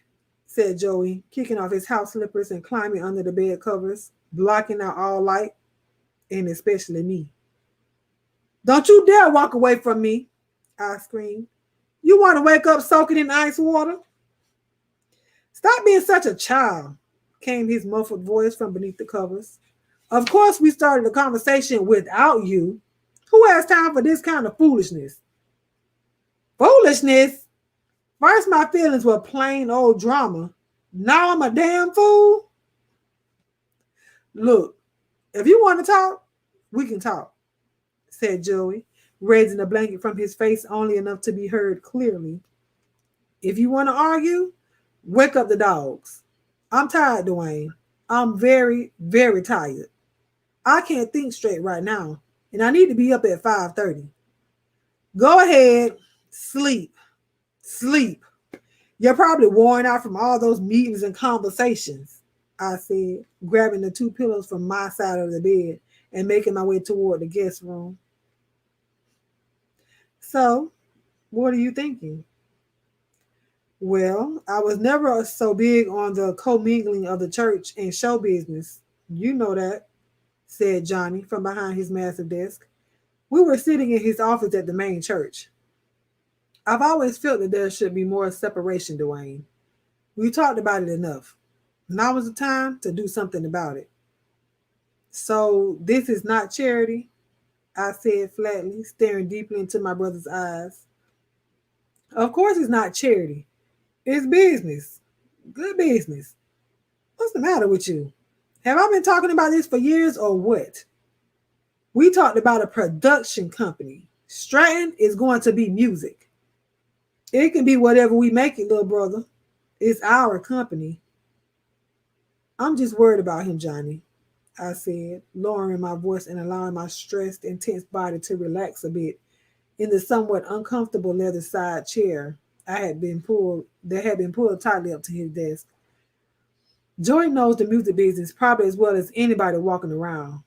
said Joey, kicking off his house slippers and climbing under the bed covers, blocking out all light, and especially me. Don't you dare walk away from me, I screamed. You want to wake up soaking in ice water? Stop being such a child, came his muffled voice from beneath the covers. Of course we started a conversation without you. Who has time for this kind of foolishness? Foolishness? First my feelings were plain old drama. Now I'm a damn fool? Look, if you want to talk, we can talk, said Joey, raising the blanket from his face only enough to be heard clearly. If you want to argue, wake up the dogs. I'm tired, Dwayne. I'm very, very tired. I can't think straight right now, and I need to be up at 5:30. Go ahead, sleep. Sleep. You're probably worn out from all those meetings and conversations, I said, grabbing the two pillows from my side of the bed and making my way toward the guest room. So, what are you thinking? Well, I was never so big on the commingling of the church and show business. You know that, said Johnny from behind his massive desk. We were sitting in his office at the main church. I've always felt that there should be more separation, Dwayne. We talked about it enough. Now was the time to do something about it. So this is not charity, I said flatly, staring deeply into my brother's eyes. Of course it's not charity. It's business. Good business. What's the matter with you? Have I been talking about this for years or what? We talked about a production company. Stratton is going to be music. It can be whatever we make it, little brother. It's our company. I'm just worried about him, Johnny, I said, lowering my voice and allowing my stressed, intense body to relax a bit in the somewhat uncomfortable leather side chair that had been pulled tightly up to his desk. Joy knows the music business probably as well as anybody walking around.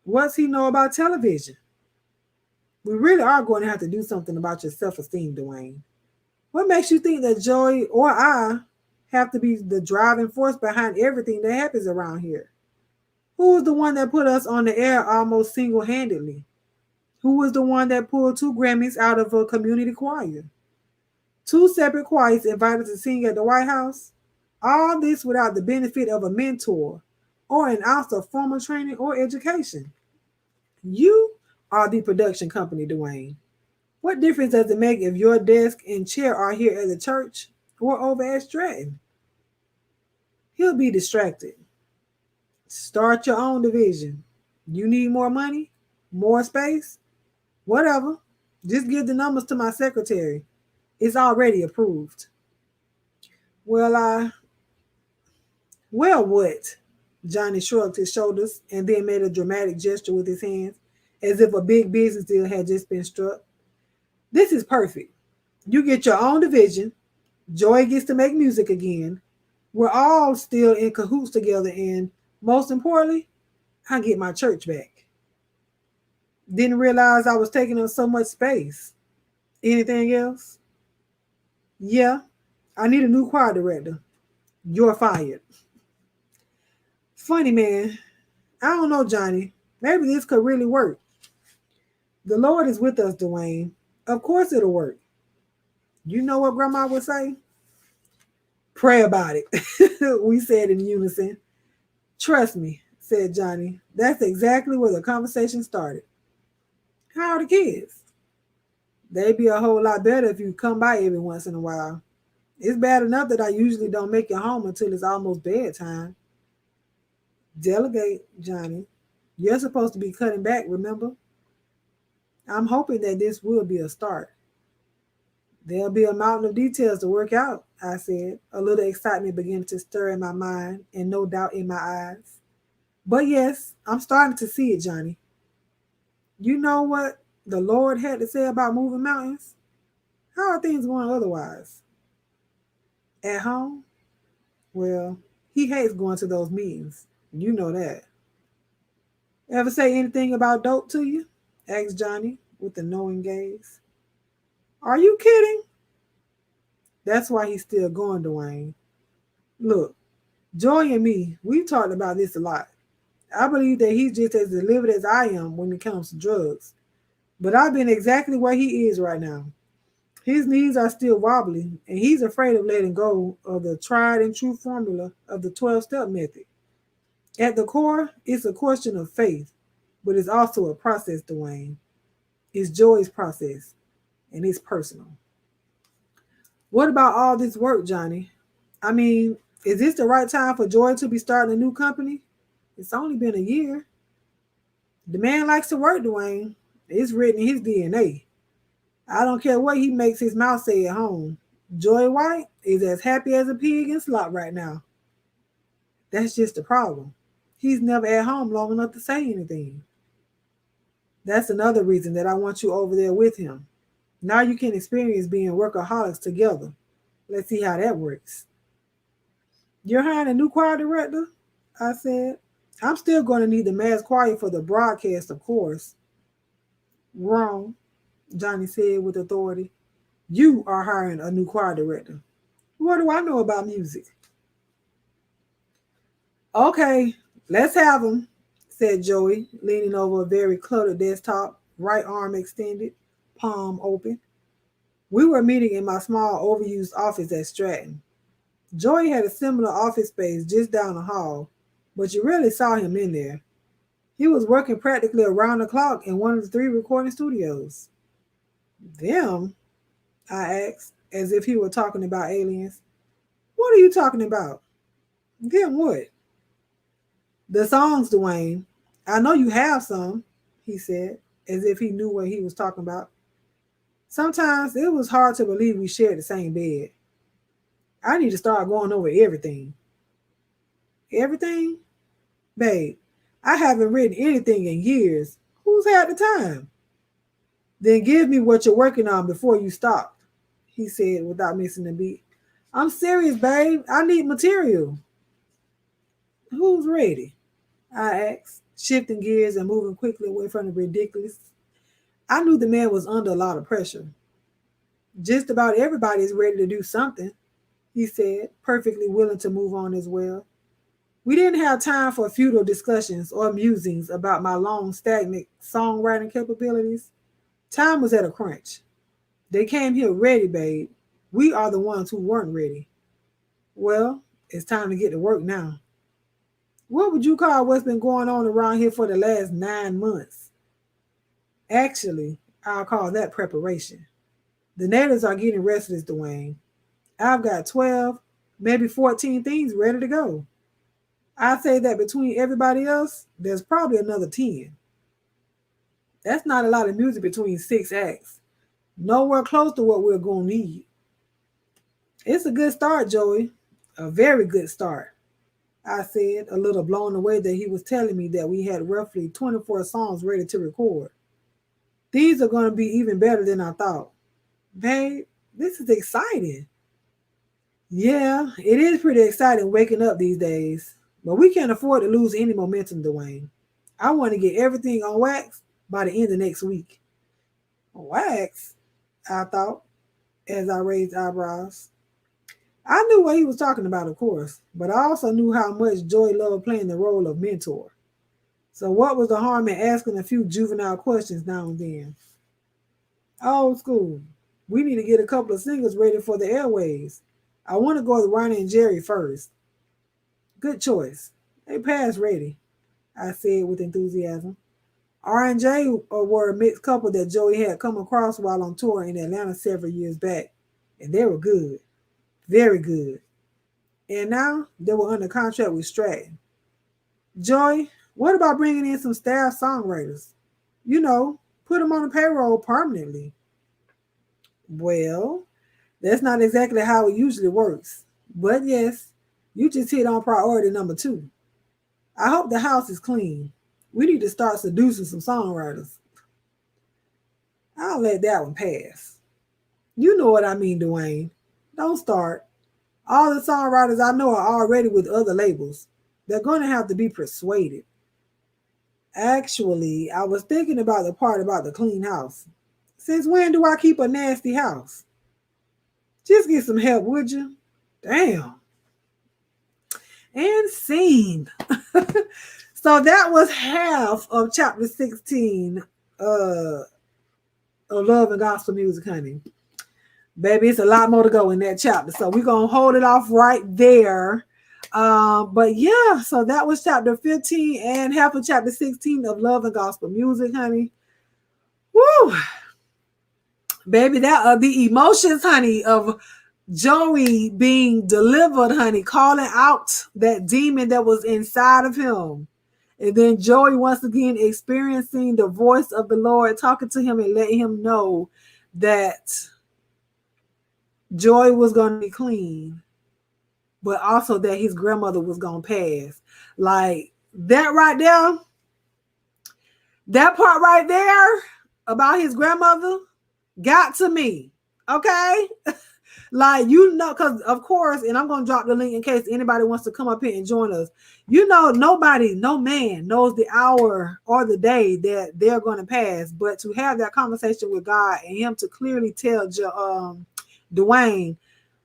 What's he know about television? We really are going to have to do something about your self-esteem, Dwayne. What makes you think that Joy or I have to be the driving force behind everything that happens around here? Who was the one that put us on the air almost single-handedly? Who was the one that pulled 2 Grammys out of a community choir? 2 separate choirs invited to sing at the White House? All this without the benefit of a mentor or an ounce of formal training or education. You are the production company, Dwayne. What difference does it make if your desk and chair are here at the church or over at Stratton? He'll be distracted. Start your own division. You need more money? More space? Whatever. Just give the numbers to my secretary. It's already approved. Well, what? Johnny shrugged his shoulders and then made a dramatic gesture with his hands, as if a big business deal had just been struck. This is perfect. You get your own division. Joy gets to make music again. We're all still in cahoots together, and most importantly, I get my church back. Didn't realize I was taking up so much space. Anything else? Yeah, I need a new choir director. You're fired. Funny, man. I don't know, Johnny. Maybe this could really work. The Lord is with us, Dwayne. Of course it'll work. You know what Grandma would say? Pray about it, we said in unison. Trust me, said Johnny. That's exactly where the conversation started. How are the kids? They'd be a whole lot better if you come by every once in a while. It's bad enough that I usually don't make it home until it's almost bedtime. Delegate, Johnny. You're supposed to be cutting back, remember? I'm hoping that this will be a start. There'll be a mountain of details to work out, I said, a little excitement beginning to stir in my mind and no doubt in my eyes. But yes, I'm starting to see it, Johnny. You know what the Lord had to say about moving mountains? How are things going otherwise? At home? Well, he hates going to those meetings. You know that. Ever say anything about dope to you? Asked Johnny with a knowing gaze. Are you kidding? That's why he's still going, Dwayne. Look, Joy and me, we've talked about this a lot. I believe that he's just as delivered as I am when it comes to drugs. But I've been exactly where he is right now. His knees are still wobbly, and he's afraid of letting go of the tried and true formula of the 12-step method. At the core, it's a question of faith, but it's also a process, Dwayne. It's Joy's process, and it's personal. What about all this work, Johnny? I mean, is this the right time for Joy to be starting a new company? It's only been a year. The man likes to work, Dwayne. It's written in his DNA. I don't care what he makes his mouth say at home. Joy White is as happy as a pig in slop right now. That's just the problem. He's never at home long enough to say anything. That's another reason that I want you over there with him. Now you can experience being workaholics together. Let's see how that works. You're hiring a new choir director? I said. I'm still going to need the mass choir for the broadcast, of course. Wrong, Johnny said with authority. You are hiring a new choir director. What do I know about music? Okay, let's have him, said Joey, leaning over a very cluttered desktop, right arm extended, palm open. We were meeting in my small, overused office at Stratton. Joey had a similar office space just down the hall, but you rarely saw him in there. He was working practically around the clock in one of the 3 recording studios. Them? I asked, as if he were talking about aliens. What are you talking about? Them what? The songs, Dwayne. I know you have some, he said, as if he knew what he was talking about. Sometimes it was hard to believe we shared the same bed. I need to start going over everything. Everything? Babe, I haven't written anything in years. Who's had the time? Then give me what you're working on before you stop, he said without missing a beat. I'm serious, babe. I need material. Who's ready? I asked, shifting gears and moving quickly away from the ridiculous. I knew the man was under a lot of pressure. Just about everybody is ready to do something, he said, perfectly willing to move on as well. We didn't have time for futile discussions or musings about my long, stagnant songwriting capabilities. Time was at a crunch. They came here ready, babe. We are the ones who weren't ready. Well, it's time to get to work now. What would you call what's been going on around here for the last 9 months? Actually, I'll call that preparation. The natives are getting restless, Dwayne. I've got 12, maybe 14 things ready to go. I'd say that between everybody else, there's probably another 10. That's not a lot of music between 6 acts. Nowhere close to what we're going to need. It's a good start, Joey. A very good start, I said, a little blown away that he was telling me that we had roughly 24 songs ready to record. These are going to be even better than I thought. Babe, this is exciting. Yeah, it is pretty exciting waking up these days, but we can't afford to lose any momentum, Dwayne. I want to get everything on wax by the end of next week. Wax? I thought, as I raised eyebrows. I knew what he was talking about, of course, but I also knew how much Joy loved playing the role of mentor. So what was the harm in asking a few juvenile questions now and then? Old school. We need to get a couple of singles ready for the airways. I want to go with Ronnie and Jerry first. Good choice. They passed ready, I said with enthusiasm. R and J were a mixed couple that Joey had come across while on tour in Atlanta several years back. And they were good. Very good. And now they were under contract with Stratton. Joy, what about bringing in some staff songwriters? You know, put them on the payroll permanently. Well, that's not exactly how it usually works. But yes, you just hit on priority number 2. I hope the house is clean. We need to start seducing some songwriters. I'll let that one pass. You know what I mean, Dwayne. Don't start. All the songwriters I know are already with other labels. They're going to have to be persuaded. Actually, I was thinking about the part about the clean house. Since when do I keep a nasty house? Just get some help, would you? Damn. And scene. So that was half of chapter 16 of Love and Gospel Music, honey. Baby, it's a lot more to go in that chapter. So we're going to hold it off right there. But yeah, so that was chapter 15 and half of chapter 16 of Love and Gospel Music, honey. Woo! Baby, that the emotions, honey, of Joey being delivered, honey, calling out that demon that was inside of him. And then Joey once again experiencing the voice of the Lord, talking to him and letting him know that Joey was going to be clean, but also that his grandmother was going to pass. Like that right there, that part right there about his grandmother got to me. Okay? Like, you know, because of course, and I'm going to drop the link in case anybody wants to come up here and join us. You know, nobody, no man knows the hour or the day that they're going to pass. But to have that conversation with God and him to clearly tell Dwayne,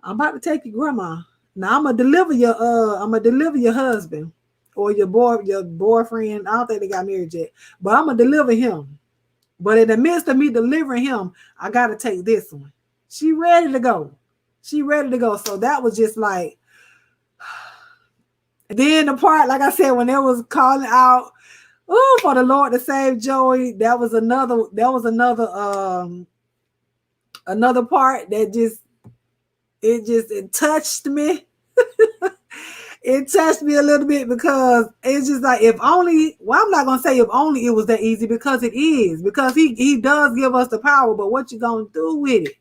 I'm about to take your grandma. Now I'm gonna deliver your husband or your boyfriend. I don't think they got married yet, but I'm gonna deliver him. But in the midst of me delivering him, I gotta take this one. She ready to go. So that was just like, then the part, like I said, when it was calling out, oh, for the Lord to save Joey, that was another part that it touched me. It touched me a little bit because it's just like, if only, well, I'm not going to say if only it was that easy, because it is, because he does give us the power, but what you going to do with it?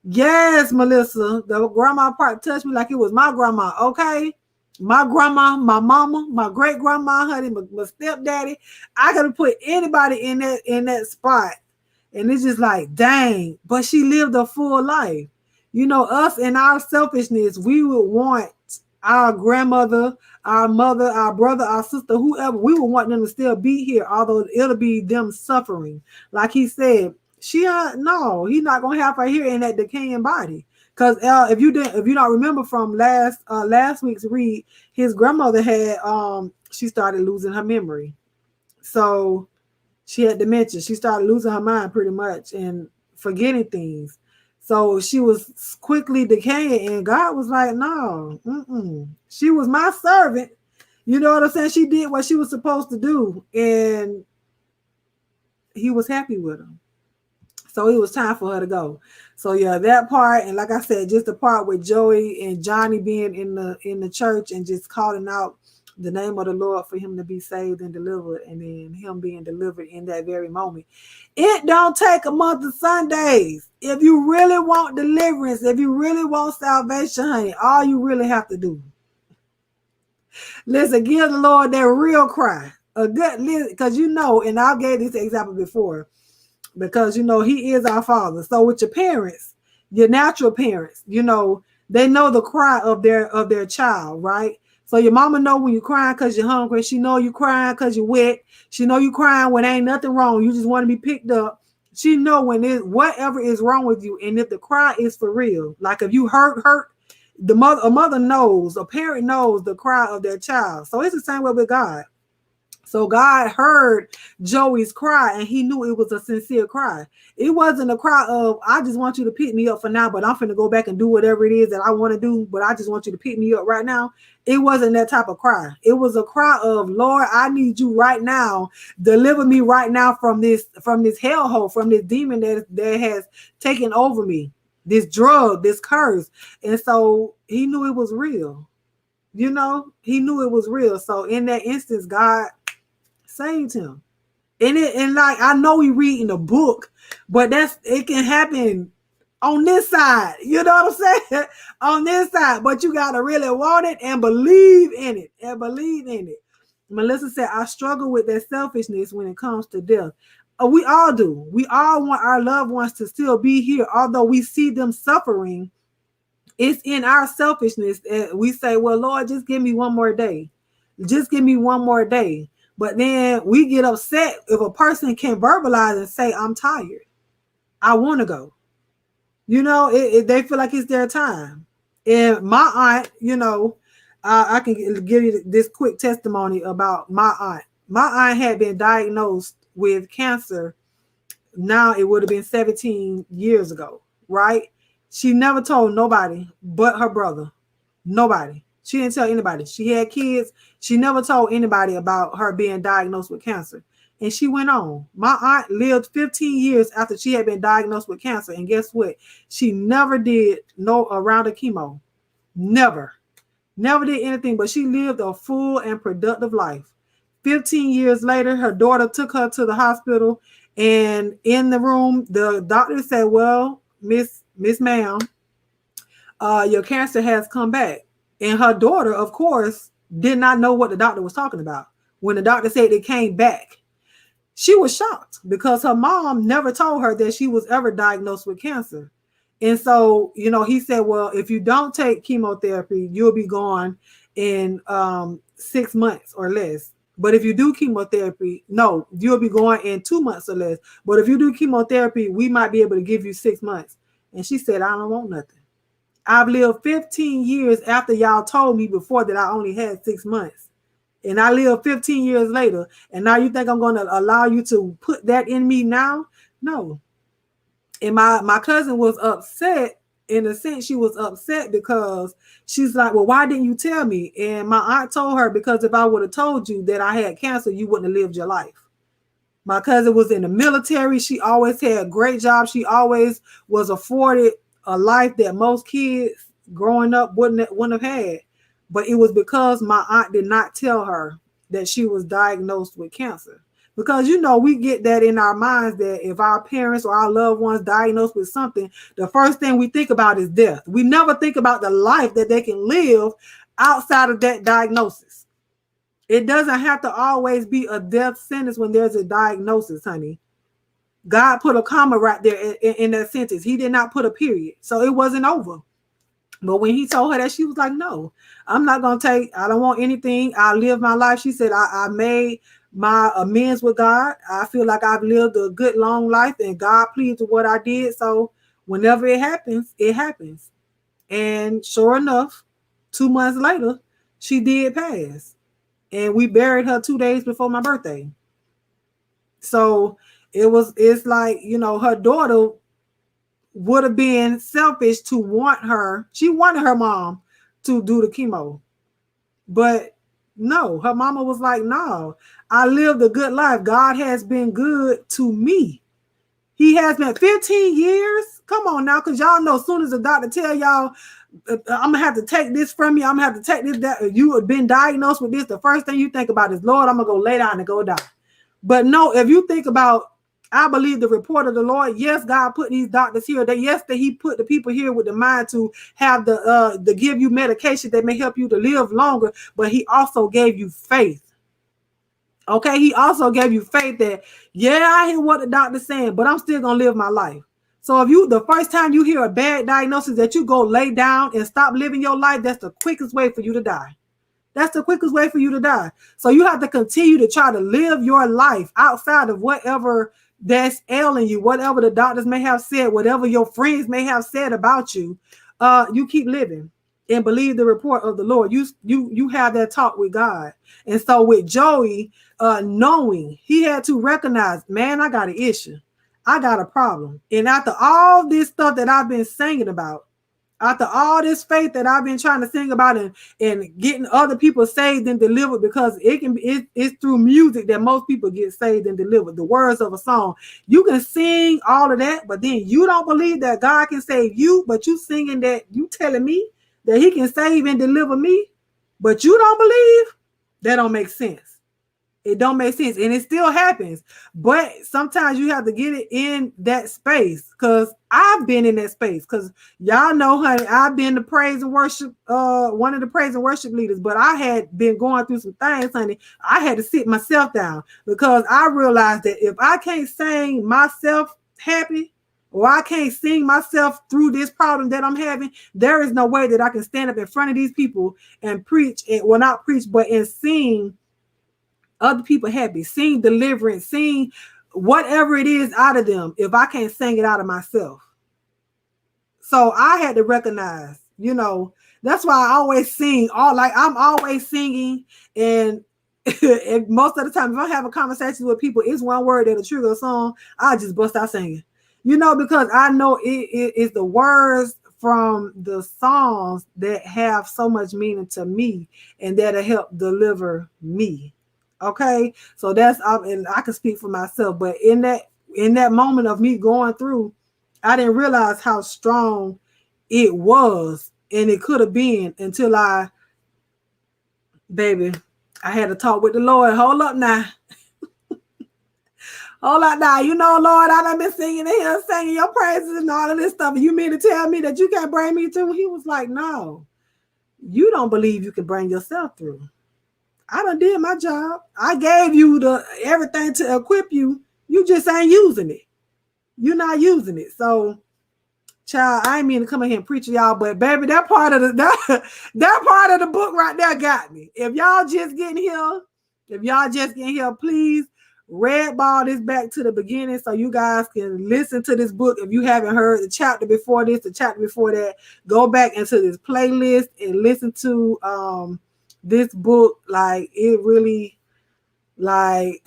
Yes, Melissa, the grandma part touched me like it was my grandma, okay? My grandma, my mama, my great grandma, honey, my stepdaddy. I could have put anybody in that spot. And it's just like, dang, but she lived a full life. You know, us and our selfishness, we would want our grandmother, our mother, our brother, our sister, whoever, we would want them to still be here, although it'll be them suffering. Like he said, he's not gonna have her here in that decaying body. Because if you don't remember from last week's read, his grandmother had she started losing her memory. So she had dementia. She started losing her mind pretty much and forgetting things. So she was quickly decaying, and God was like, no, she was my servant. You know what I'm saying? She did what she was supposed to do, and he was happy with her. So it was time for her to go. So yeah, that part, and like I said, just the part with Joey and Johnny being in the church and just calling out the name of the Lord for him to be saved and delivered, and then him being delivered in that very moment. It don't take a month of Sundays. If you really want deliverance, if you really want salvation, honey, all you really have to do, listen, give the Lord that real cry. A good, because you know, and I gave this example before, because you know he is our Father. So with your parents, your natural parents, you know, they know the cry of their child, right? So your mama know when you're crying because you're hungry. She know you crying because you're wet. She know you crying when ain't nothing wrong. You just want to be picked up. She know when whatever is wrong with you, and if the cry is for real, like if you hurt, a mother knows, a parent knows the cry of their child. So it's the same way with God. So God heard Joey's cry, and he knew it was a sincere cry. It wasn't a cry of, I just want you to pick me up for now, but I'm finna go back and do whatever it is that I want to do, but I just want you to pick me up right now. It wasn't that type of cry. It was a cry of, Lord, I need you right now. Deliver me right now from this hellhole, from this demon that has taken over me, this drug, this curse. And so he knew it was real. You know, he knew it was real. So in that instance, God saved him. And like, I know we reading a book, but it can happen on this side. You know what I'm saying? On this side. But you gotta really want it and believe in it. And believe in it. Melissa said, I struggle with that selfishness when it comes to death. We all do. We all want our loved ones to still be here, although we see them suffering. It's in our selfishness that we say, well, Lord, just give me one more day. Just give me one more day. But then we get upset if a person can verbalize and say, I'm tired. I want to go. You know, they feel like it's their time. And my aunt, you know, I can give you this quick testimony about my aunt. My aunt had been diagnosed with cancer. Now it would have been 17 years ago, right? She never told nobody but her brother. Nobody. She didn't tell anybody. She had kids. She never told anybody about her being diagnosed with cancer. And she went on. My aunt lived 15 years after she had been diagnosed with cancer. And guess what? She never did no round of chemo. Never. Never did anything, but she lived a full and productive life. 15 years later, her daughter took her to the hospital. And in the room, the doctor said, well, Miss Ma'am, your cancer has come back. And her daughter, of course, did not know what the doctor was talking about. When the doctor said it came back, she was shocked because her mom never told her that she was ever diagnosed with cancer. And so, you know, he said, well, if you don't take chemotherapy, you'll be gone in 6 months or less. But if you do chemotherapy, no, you'll be going in 2 months or less. But if you do chemotherapy, we might be able to give you 6 months. And she said, I don't want nothing. I've lived 15 years after y'all told me before that I only had 6 months. And I lived 15 years later. And now you think I'm going to allow you to put that in me now? No. And my cousin was upset. In a sense, she was upset because she's like, well, why didn't you tell me? And my aunt told her, because if I would have told you that I had cancer, you wouldn't have lived your life. My cousin was in the military. She always had a great job. She always was afforded a life that most kids growing up wouldn't have had. But it was because my aunt did not tell her that she was diagnosed with cancer. Because, you know, we get that in our minds that if our parents or our loved ones diagnosed with something, the first thing we think about is death. We never think about the life that they can live outside of that diagnosis. It doesn't have to always be a death sentence when there's a diagnosis, honey. God put a comma right there in that sentence. He did not put a period. So it wasn't over. But when he told her that, she was like, no, I'm not going to take, I don't want anything. I'll live my life. She said, I made my amends with God. I feel like I've lived a good, long life and God pleased with what I did. So whenever it happens, it happens. And sure enough, 2 months later, she did pass. And we buried her 2 days before my birthday. So it's like, you know, her daughter would have been selfish to want her. She wanted her mom to do the chemo. But no, her mama was like, no, I lived a good life. God has been good to me. He has been 15 years. Come on now, because y'all know as soon as the doctor tell y'all, I'm going to have to take this from you. I'm going to have to take this, that you have been diagnosed with this. The first thing you think about is, Lord, I'm going to go lay down and go die. But no, if you think about, I believe the report of the Lord, yes, God put these doctors here. That he put the people here with the mind to have to give you medication that may help you to live longer, but he also gave you faith. Okay, he also gave you faith that, yeah, I hear what the doctor's saying, but I'm still gonna live my life. So if the first time you hear a bad diagnosis that you go lay down and stop living your life, that's the quickest way for you to die. That's the quickest way for you to die. So you have to continue to try to live your life outside of whatever that's ailing you, whatever the doctors may have said, whatever your friends may have said about you. You keep living. and believe the report of the Lord. You have that talk with God. And so with Joey, knowing, he had to recognize, man, I got an issue. I got a problem. And after all this stuff that I've been singing about, after all this faith that I've been trying to sing about and getting other people saved and delivered, because it's through music that most people get saved and delivered. The words of a song. You can sing all of that, but then you don't believe that God can save you, but you singing that, you telling me that he can save and deliver me, but you don't believe? That don't make sense. It don't make sense, and it still happens. But sometimes you have to get it in that space, because I've been in that space. Because y'all know, honey, I've been the praise and worship, one of the praise and worship leaders. But I had been going through some things, honey. I had to sit myself down, because I realized that if I can't sing myself happy, or I can't sing myself through this problem that I'm having, there is no way that I can stand up in front of these people and preach, and well, not preach, but and sing other people happy, sing deliverance, sing whatever it is out of them, if I can't sing it out of myself. So I had to recognize, that's why I always sing. I'm always singing, and most of the time, if I have a conversation with people, it's one word that'll trigger a song, I just bust out singing, because I know it's the words from the songs that have so much meaning to me, and that'll help deliver me. Okay, so and I can speak for myself, but in that moment of me going through, I didn't realize how strong it was, and it could have been, until I had to talk with the Lord. Hold up now. Hold up now. Lord, I done been singing to him, singing your praises and all of this stuff. You mean to tell me that you can't bring me through? He was like, no, you don't believe you can bring yourself through. I done did my job. I gave you everything to equip you. You just ain't using it. You're not using it. So, child, I ain't mean to come in here and preach to y'all, but baby, that part of the book right there got me. If y'all just getting here, please red ball this back to the beginning so you guys can listen to this book. If you haven't heard the chapter before this, the chapter before that, go back into this playlist and listen to this book. Like, it really, like,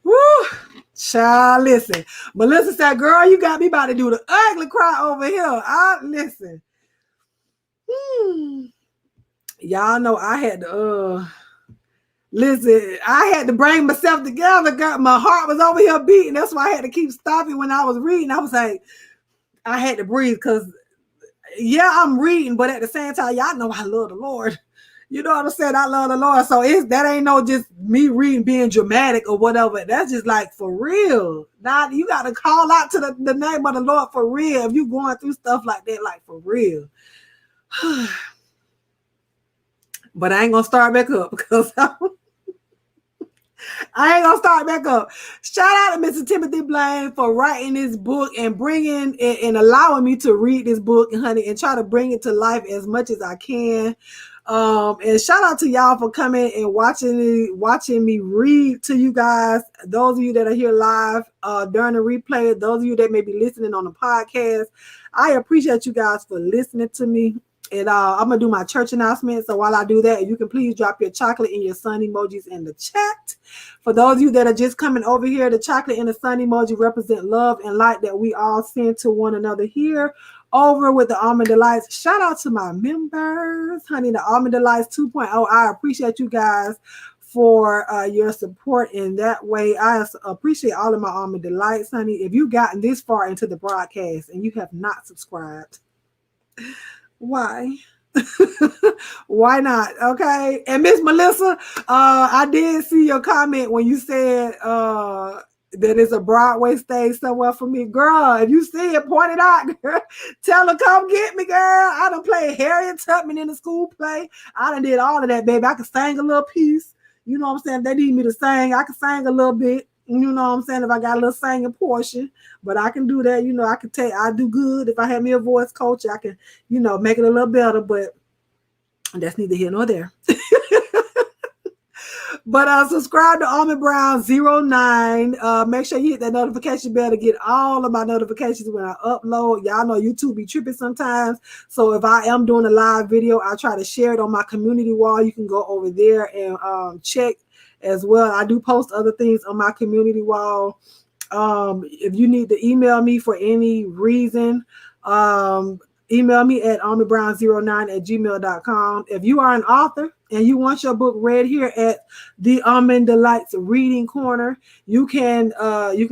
woo, child, listen. Melissa said, girl, you got me about to do the ugly cry over here. Listen. Y'all know I had to, listen, I had to bring myself together. My heart was over here beating. That's why I had to keep stopping when I was reading. I was like, I had to breathe, because yeah, I'm reading, but at the same time, y'all know I love the Lord. You know what I'm saying? I love the Lord. So that ain't no just me reading being dramatic or whatever. That's just like for real. Now you got to call out to the name of the Lord for real. If you going through stuff like that, like for real. But I ain't going to start back up, because I ain't gonna start back up. Shout out to Mr. Timothy Blaine for writing this book and bringing and allowing me to read this book, honey, and try to bring it to life as much as I can. And shout out to y'all for coming and watching me read to you guys. Those of you that are here live during the replay, those of you that may be listening on the podcast, I appreciate you guys for listening to me. And I'm going to do my church announcement. So while I do that, you can please drop your chocolate and your sun emojis in the chat. For those of you that are just coming over here, the chocolate and the sun emoji represent love and light that we all send to one another here over with the Almond Delights. Shout out to my members, honey, the Almond Delights 2.0. I appreciate you guys for your support in that way. I appreciate all of my Almond Delights, honey. If you've gotten this far into the broadcast and you have not subscribed, why? Why not? Okay. And Miss Melissa, I did see your comment when you said that it's a Broadway stage somewhere for me. Girl, if you see it, point it out, girl. Tell her, come get me, girl. I done played Harriet Tubman in the school play. I done did all of that, baby. I could sing a little piece. You know what I'm saying? If they need me to sing, I can sing a little bit. You know what I'm saying? If I got a little singing portion, but I can do that. I do good. If I have me a voice coach, I can, make it a little better, but that's neither here nor there. But subscribe to Almond Brown 09. Make sure you hit that notification bell to get all of my notifications when I upload. Y'all know YouTube be tripping sometimes. So if I am doing a live video, I try to share it on my community wall. You can go over there and check as well. I do post other things on my community wall. If you need to email me for any reason, email me at almondbrown09@gmail.com. If you are an author and you want your book read here at the Almond Delights Reading Corner, you can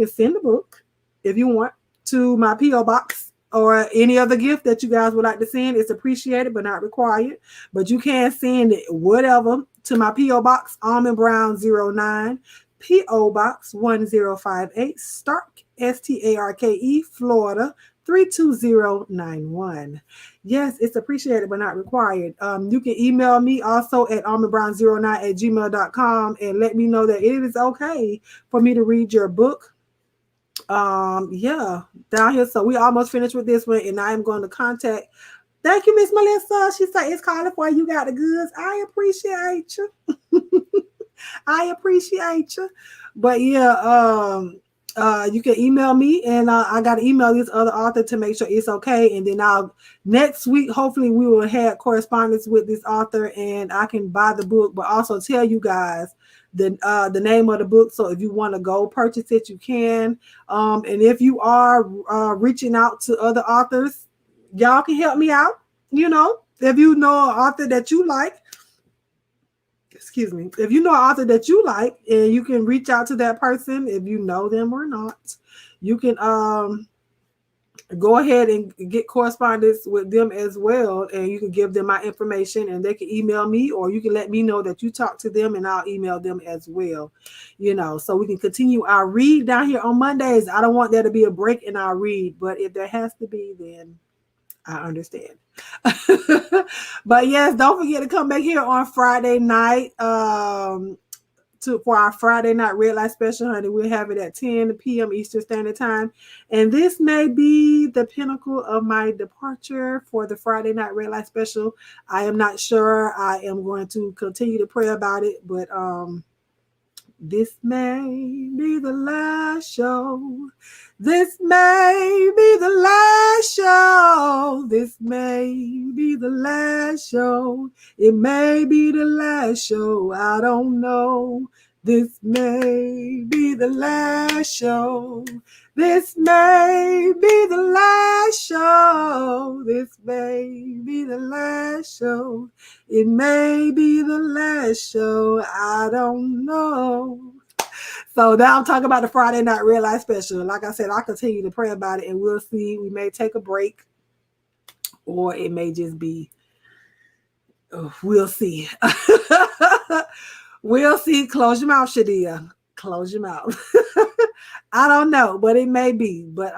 send the book if you want to my P.O. Box or any other gift that you guys would like to send. It's appreciated but not required. But you can send it whatever to my P.O. Box, Almond Brown 09. P.O. Box 1058, Starke, STARKE, Florida 32091. Yes, it's appreciated but not required. You can email me also at almondbrown09@gmail.com and let me know that it is okay for me to read your book. Yeah, down here. So we almost finished with this one, and I am going to contact. Thank you, Miss Melissa. She said it's calling for you. Got the goods. I appreciate you. I appreciate you. But yeah, you can email me, and I got to email this other author to make sure it's okay. And then next week, hopefully, we will have correspondence with this author, and I can buy the book, but also tell you guys the name of the book. So if you want to go purchase it, you can. And if you are reaching out to other authors, y'all can help me out. You know, if you know an author that you like. Excuse me, if you know an author that you like, and you can reach out to that person, if you know them or not, you can go ahead and get correspondence with them as well, and you can give them my information, and they can email me, or you can let me know that you talked to them, and I'll email them as well, you know, so we can continue our read down here on Mondays. I don't want there to be a break in our read, but if there has to be, then I understand. But yes, don't forget to come back here on Friday night for our Friday night red light special, honey. We'll have it at 10 p.m. Eastern Standard Time. And this may be the pinnacle of my departure for the Friday night red light special. I am not sure. I am going to continue to pray about it, but this may be the last show. This may be the last show. This may be the last show. It may be the last show. I don't know. This may be the last show. This may be the last show. This may be the last show. It may be the last show. I don't know. So now I'm talking about the Friday night red light special. Like I said, I'll continue to pray about it, and we'll see. We may take a break, or it may just be, we'll see. We'll see. Close your mouth, Shadia. Close your mouth. I don't know, but it may be. But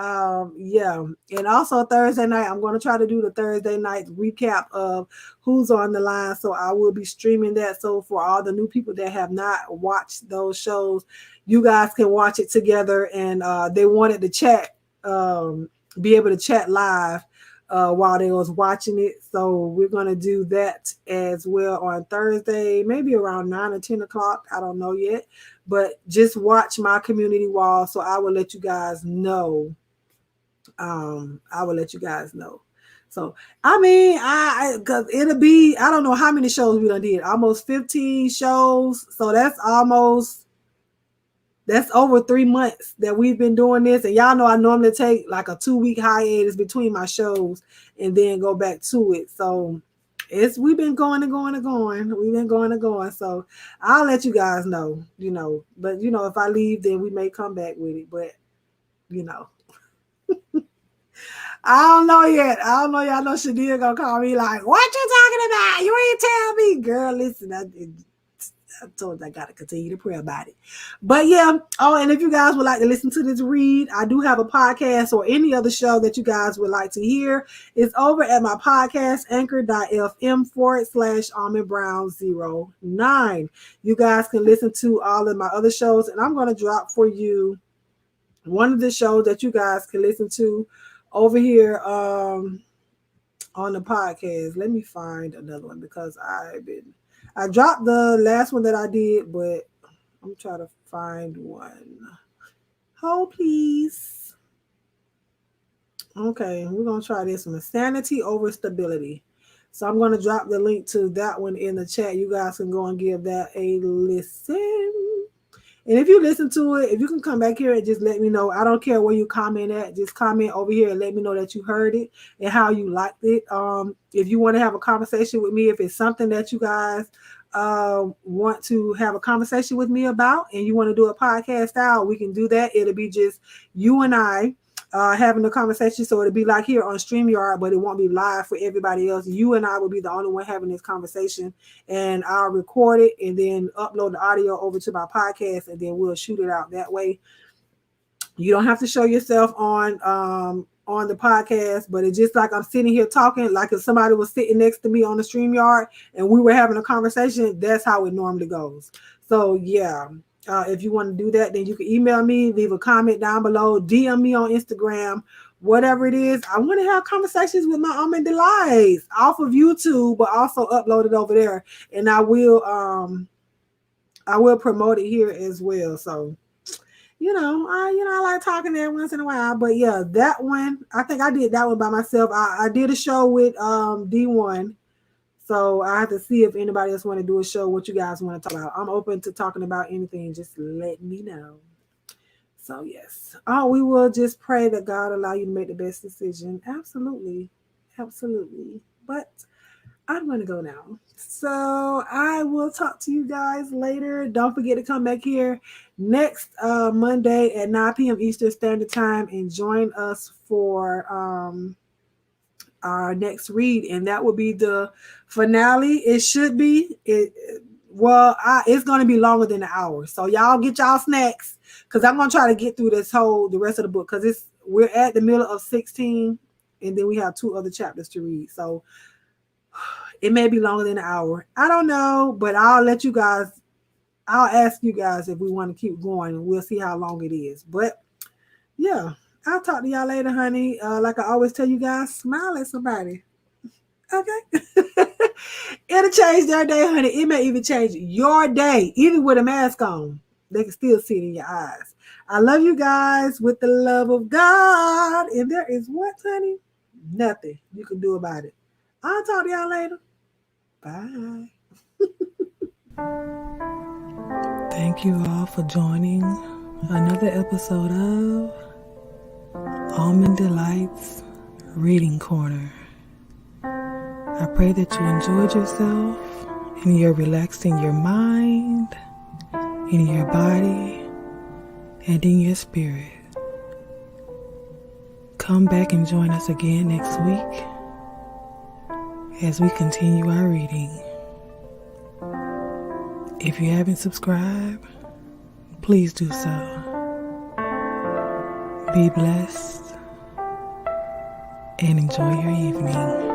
yeah. And also Thursday night, I'm going to try to do the Thursday night recap of who's on the line. So I will be streaming that. So for all the new people that have not watched those shows, you guys can watch it together. And they wanted to chat, be able to chat live while they was watching it. So we're going to do that as well on Thursday, maybe around 9 or 10 o'clock. I don't know yet. But just watch my community wall, so I will let you guys know. I will let you guys know. So I mean, because it'll be, I don't know how many shows we done did. Almost 15 shows. So that's over 3 months that we've been doing this. And y'all know I normally take like a 2-week hiatus between my shows and then go back to it. So we've been going and going and going. We've been going and going. So I'll let you guys know, you know. But, you know, if I leave, then we may come back with it. But, you know. I don't know yet. I don't know. Y'all know Shadia going to call me like, what you talking about? You ain't tell me. Girl, listen, I told you I got to continue to pray about it. But yeah. Oh, and if you guys would like to listen to this read, I do have a podcast or any other show that you guys would like to hear. It's over at my podcast, anchor.fm/AlmondBrown09. You guys can listen to all of my other shows, and I'm going to drop for you one of the shows that you guys can listen to over here on the podcast. Let me find another one because I dropped the last one that I did, but I'm trying to find one. Hold, please. Okay, we're going to try this one. Sanity over stability. So I'm going to drop the link to that one in the chat. You guys can go and give that a listen. And if you listen to it, if you can come back here and just let me know. I don't care where you comment at. Just comment over here and let me know that you heard it and how you liked it. If you want to have a conversation with me, if it's something that you guys want to have a conversation with me about and you want to do a podcast style, we can do that. It'll be just you and I having a conversation. So it'll be like here on StreamYard, but it won't be live for everybody else. You and I will be the only one having this conversation, and I'll record it and then upload the audio over to my podcast, and then we'll shoot it out that way. You don't have to show yourself on the podcast, but it's just like I'm sitting here talking, like if somebody was sitting next to me on the StreamYard and we were having a conversation. That's how it normally goes. So yeah. If you want to do that, then you can email me, leave a comment down below, DM me on Instagram, whatever it is. I want to have conversations with my Almond Delights off of YouTube, but also upload it over there, and I will promote it here as well. So, I like talking there once in a while, but yeah, that one, I think I did that one by myself. I did a show with D1. So I have to see if anybody else want to do a show, what you guys want to talk about. I'm open to talking about anything. Just let me know. So yes. We will just pray that God allow you to make the best decision. Absolutely. Absolutely. But I'm going to go now. So I will talk to you guys later. Don't forget to come back here next Monday at 9 p.m. Eastern Standard Time and join us for our next read, and that will be the finale. It should be it's going to be longer than an hour, so y'all get y'all snacks, because I'm going to try to get through the rest of the book, because we're at the middle of 16, and then we have 2 other chapters to read, so it may be longer than an hour. I don't know, but I'll ask you guys if we want to keep going, and we'll see how long it is. But yeah, I'll talk to y'all later, honey. Like I always tell you guys, smile at somebody. Okay? It'll change their day, honey. It may even change your day. Even with a mask on, they can still see it in your eyes. I love you guys with the love of God. And there is what, honey? Nothing you can do about it. I'll talk to y'all later. Bye. Thank you all for joining another episode of Almond Delights Reading Corner. I pray that you enjoyed yourself and you're relaxing your mind, in your body, and in your spirit. Come back and join us again next week as we continue our reading. If you haven't subscribed, please do so. Be blessed and enjoy your evening.